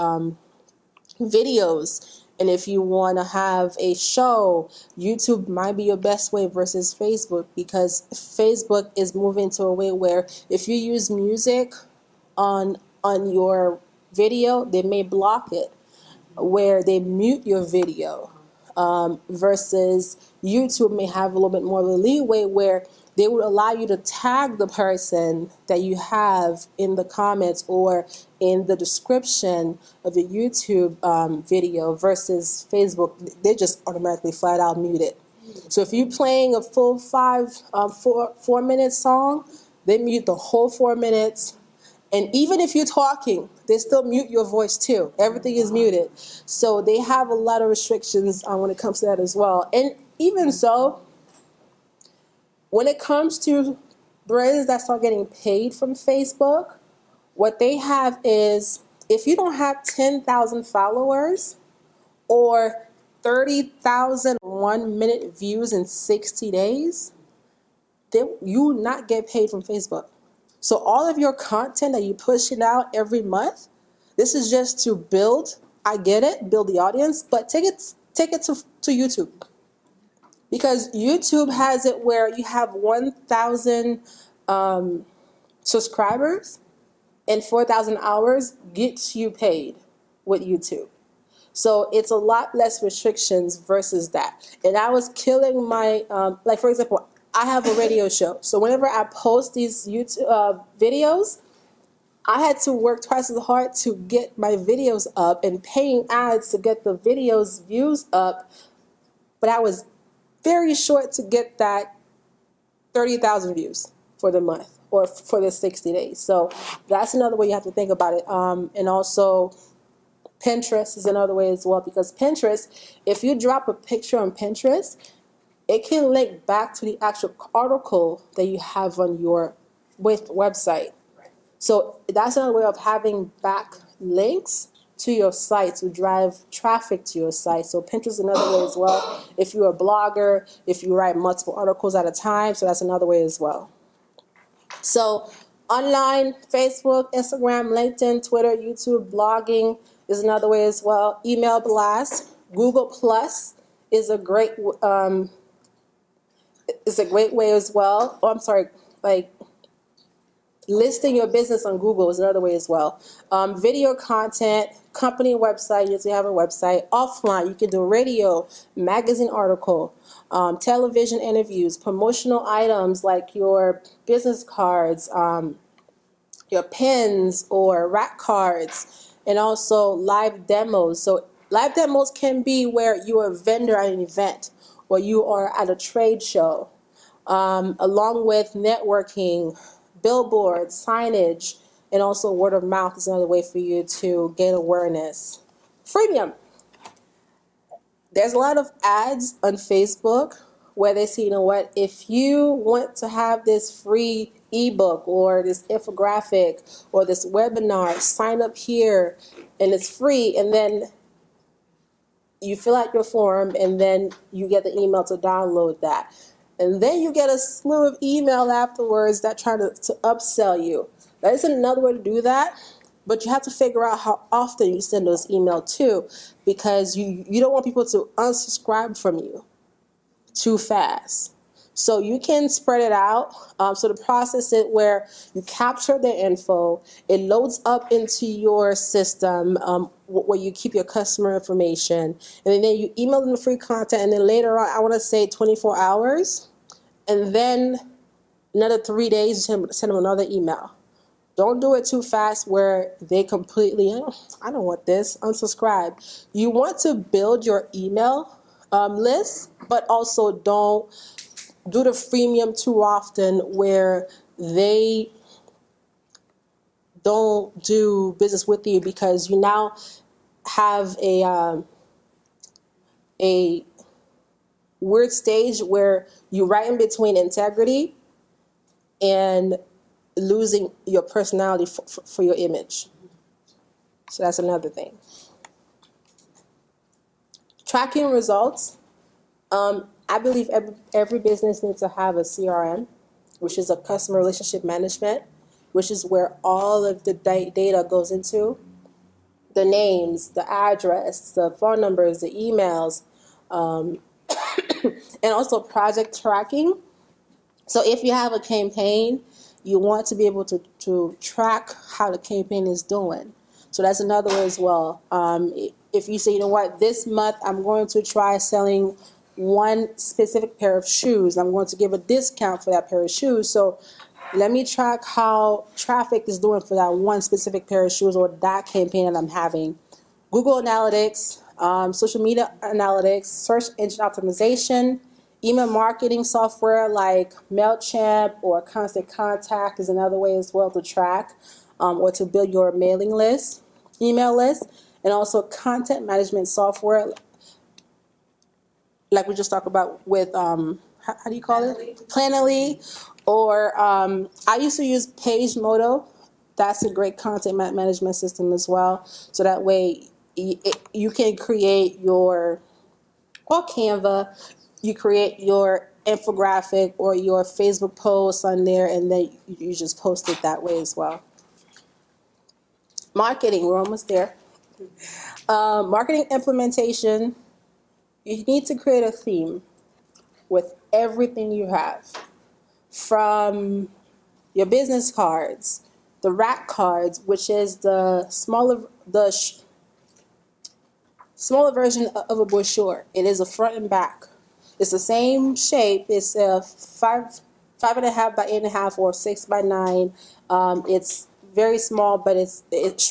videos. And if you want to have a show, YouTube might be your best way versus Facebook, because Facebook is moving to a way where if you use music on your video, they may block it, where they mute your video, versus YouTube may have a little bit more leeway where they would allow you to tag the person that you have in the comments or in the description of the YouTube video, versus Facebook, they just automatically flat out mute it. So if you're playing a full 4-minute song, they mute the whole 4 minutes. And even if you're talking, they still mute your voice too. Everything is muted. So they have a lot of restrictions when it comes to that as well. And even so, when it comes to brands that start getting paid from Facebook, what they have is, if you don't have 10,000 followers or 30,000 1-minute views in 60 days, you will not get paid from Facebook. So all of your content that you're pushing out every month, this is just to build, I get it, build the audience, but take it to YouTube. Because YouTube has it where you have 1,000 subscribers and 4,000 hours gets you paid with YouTube. So it's a lot less restrictions versus that. And I was killing my, like for example, I have a radio show. So whenever I post these YouTube videos, I had to work twice as hard to get my videos up and paying ads to get the videos views up. But I was very short to get that 30,000 views for the month or for the 60 days. So that's another way you have to think about it. And also Pinterest is another way as well, because Pinterest, if you drop a picture on Pinterest, it can link back to the actual article that you have on your website. So that's another way of having back links to your site to drive traffic to your site. So Pinterest is another way as well. If you're a blogger, if you write multiple articles at a time, so that's another way as well. So online, Facebook, Instagram, LinkedIn, Twitter, YouTube, blogging is another way as well. Email blast, Google Plus is a great way as well. Oh, I'm sorry, like listing your business on Google is another way as well. Video content, company website, you have a website. Offline, you can do radio, magazine article, television interviews, promotional items like your business cards, your pins or rack cards, and also live demos. So live demos can be where you're a vendor at an event or you are at a trade show, along with networking, billboards, signage, and also word of mouth is another way for you to gain awareness. Freemium. There's a lot of ads on Facebook where they say, you know what, if you want to have this free ebook or this infographic or this webinar, sign up here and it's free, and then you fill out your form and then you get the email to download that. And then you get a slew of email afterwards that try to upsell you. That is another way to do that, but you have to figure out how often you send those emails too, because you don't want people to unsubscribe from you too fast. So you can spread it out. So the process is where you capture the info, it loads up into your system where you keep your customer information, and then you email them the free content, and then later on, I want to say 24 hours, and then another 3 days, send them another email. Don't do it too fast where they completely, I don't want this, unsubscribe. You want to build your email list, but also don't do the freemium too often where they don't do business with you, because you now have a weird stage where you're right in between integrity and losing your personality for your image. So that's another thing. Tracking results. I believe every business needs to have a CRM, which is a customer relationship management, which is where all of the data goes into. The names, the address, the phone numbers, the emails, and also project tracking. So if you have a campaign, you want to be able to track how the campaign is doing. So that's another way as well. If you say, you know what, this month I'm going to try selling one specific pair of shoes. I'm going to give a discount for that pair of shoes. So let me track how traffic is doing for that one specific pair of shoes or that campaign that I'm having. Google Analytics, social media analytics, search engine optimization, email marketing software like MailChimp or Constant Contact is another way as well to track or to build your mailing list, email list, and also content management software like we just talked about with, how do you call it? Planoly. Or I used to use PageModo. That's a great content management system as well. So that way you can create your, or Canva, you create your infographic or your Facebook post on there, and then you just post it that way as well. Marketing, we're almost there. Marketing implementation. You need to create a theme. with everything you have, from your business cards, the rack cards, which is the smaller version of a brochure. It is a front and back. It's the same shape. It's a 5.5 by 8.5 or 6 by 9. It's very small, but it's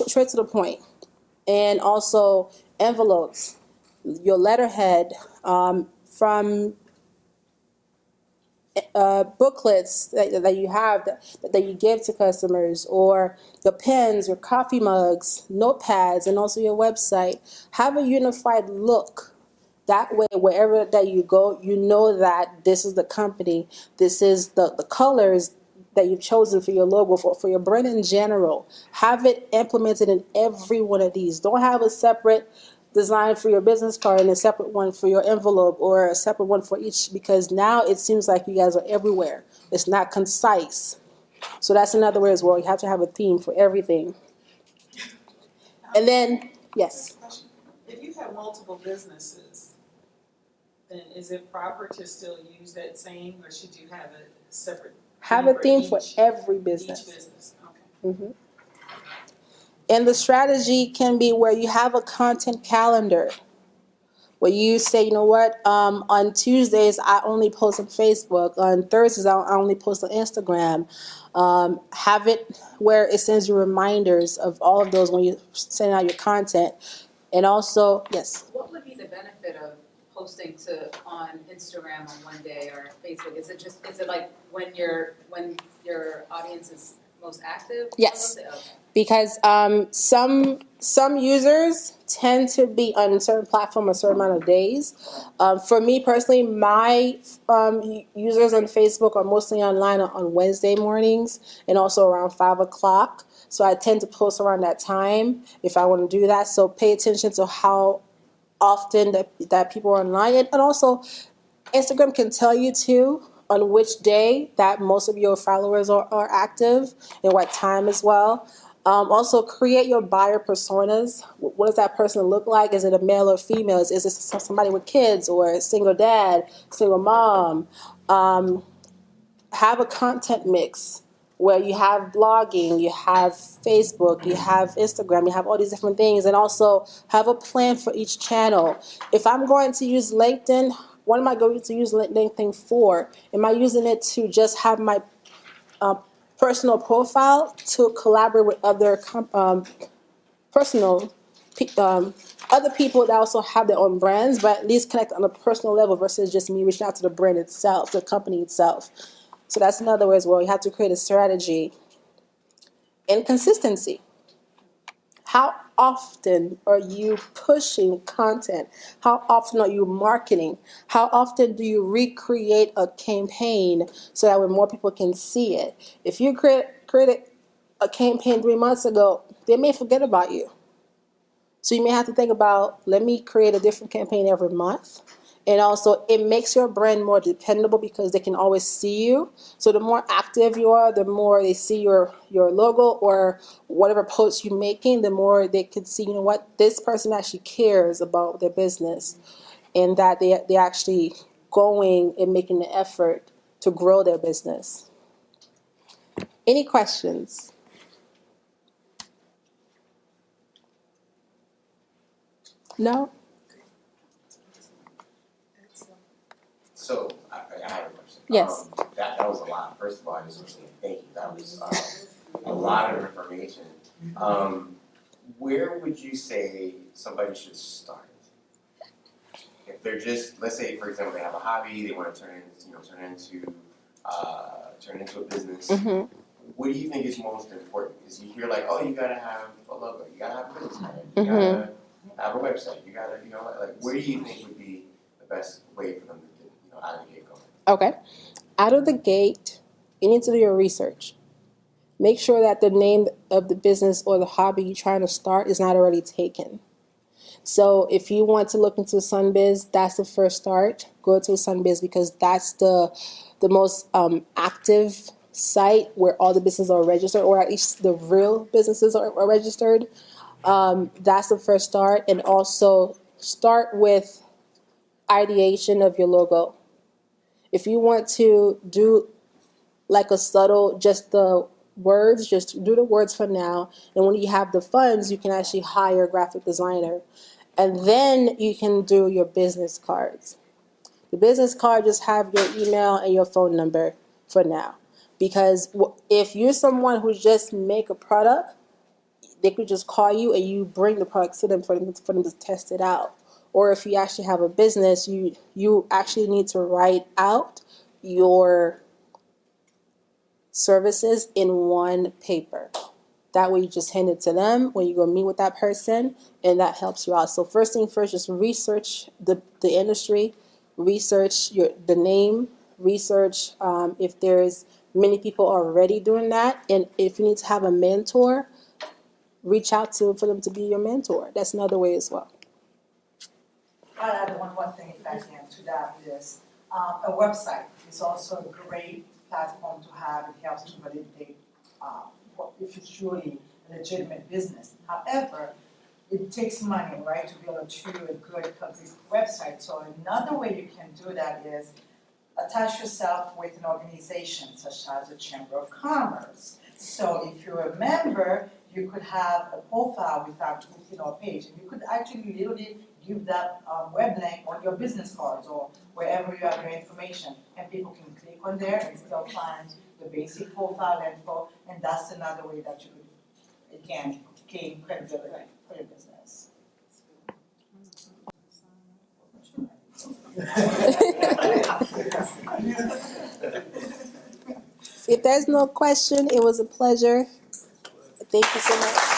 straight to the point. And also envelopes, your letterhead, from booklets that you have that you give to customers, or the pens, your coffee mugs, notepads, and also your website. Have a unified look. That way, wherever that you go, you know that this is the company, this is the colors that you've chosen for your logo, for your brand in general. Have it implemented in every one of these. Don't have a separate design for your business card and a separate one for your envelope, or a separate one for each, because now it seems like you guys are everywhere. It's not concise. So that's another way as well. You have to have a theme for everything. And then, yes. If you have multiple businesses, then is it proper to still use that same, or should you have a separate? Have a theme for every business. Each business, okay. Mm-hmm. And the strategy can be where you have a content calendar, where you say, you know what, on Tuesdays I only post on Facebook, on Thursdays I only post on Instagram. Have it where it sends you reminders of all of those when you send out your content. And also, yes? What would be the benefit of posting on Instagram on one day or Facebook? Is it like when your audience is most active? Yes. Okay. Because some users tend to be on a certain platform a certain amount of days. For me personally, my users on Facebook are mostly online on Wednesday mornings and also around 5 o'clock. So I tend to post around that time if I want to do that. So pay attention to how often that people are online. And also, Instagram can tell you too on which day that most of your followers are active and what time as well. Also, create your buyer personas. What does that person look like? Is it a male or female? Is it somebody with kids, or a single dad, single mom? Have a content mix where you have blogging, you have Facebook, you have Instagram, you have all these different things, and also have a plan for each channel. If I'm going to use LinkedIn, what am I going to use LinkedIn for? Am I using it to just have my personal profile, to collaborate with other other people that also have their own brands, but at least connect on a personal level versus just me reaching out to the brand itself, the company itself. So that's another way as well. You have to create a strategy. And consistency. How often are you pushing content? How often are you marketing? How often do you recreate a campaign so that way more people can see it? If you created a campaign 3 months ago, they may forget about you. So you may have to think about, let me create a different campaign every month. And also, it makes your brand more dependable because they can always see you. So the more active you are, the more they see your logo or whatever post you're making, the more they could see, you know what, this person actually cares about their business, and that they're actually going and making the effort to grow their business. Any questions? No? So I have a question. Yes. That was a lot. First of all, I just want to say thank you. That was a lot of information. Where would you say somebody should start? If they're just, let's say, for example, they have a hobby, they want to turn into a business. Mm-hmm. What do you think is most important? Because you hear like, oh, you gotta have a logo, you gotta have a business card, you gotta have a website, you gotta, like, where do you think would be the best way for them to get, out of the gate going? Okay. Out of the gate, you need to do your research. Make sure that the name of the business or the hobby you're trying to start is not already taken. So if you want to look into Sunbiz, that's the first start. Go to Sunbiz because that's the most active site where all the businesses are registered, or at least the real businesses are registered. That's the first start. And also start with ideation of your logo. If you want to do like a subtle, just the words, just do the words for now. And when you have the funds, you can actually hire a graphic designer. And then you can do your business cards. The business card just have your email and your phone number for now. Because if you're someone who just make a product, they could just call you and you bring the product to them for them to test it out. Or if you actually have a business, you actually need to write out your services in one paper. That way you just hand it to them when you go meet with that person, and that helps you out. So first thing first, just research the industry, research the name, research if there's many people already doing that, and if you need to have a mentor, reach out for them to be your mentor. That's another way as well. I'll add one thing if I can to that is a website is also a great platform to have. It helps to validate if it's truly a legitimate business. However, it takes money, right, to be able to do a good complete website. So another way you can do that is attach yourself with an organization such as a Chamber of Commerce. So if you're a member, you could have a profile without, a page, and you could actually literally give that web link on your business cards or wherever you have your information, and people can click on there and still find the basic profile info, and that's another way that you could, again, gain credibility for your business. If there's no question, it was a pleasure. Thank you so much.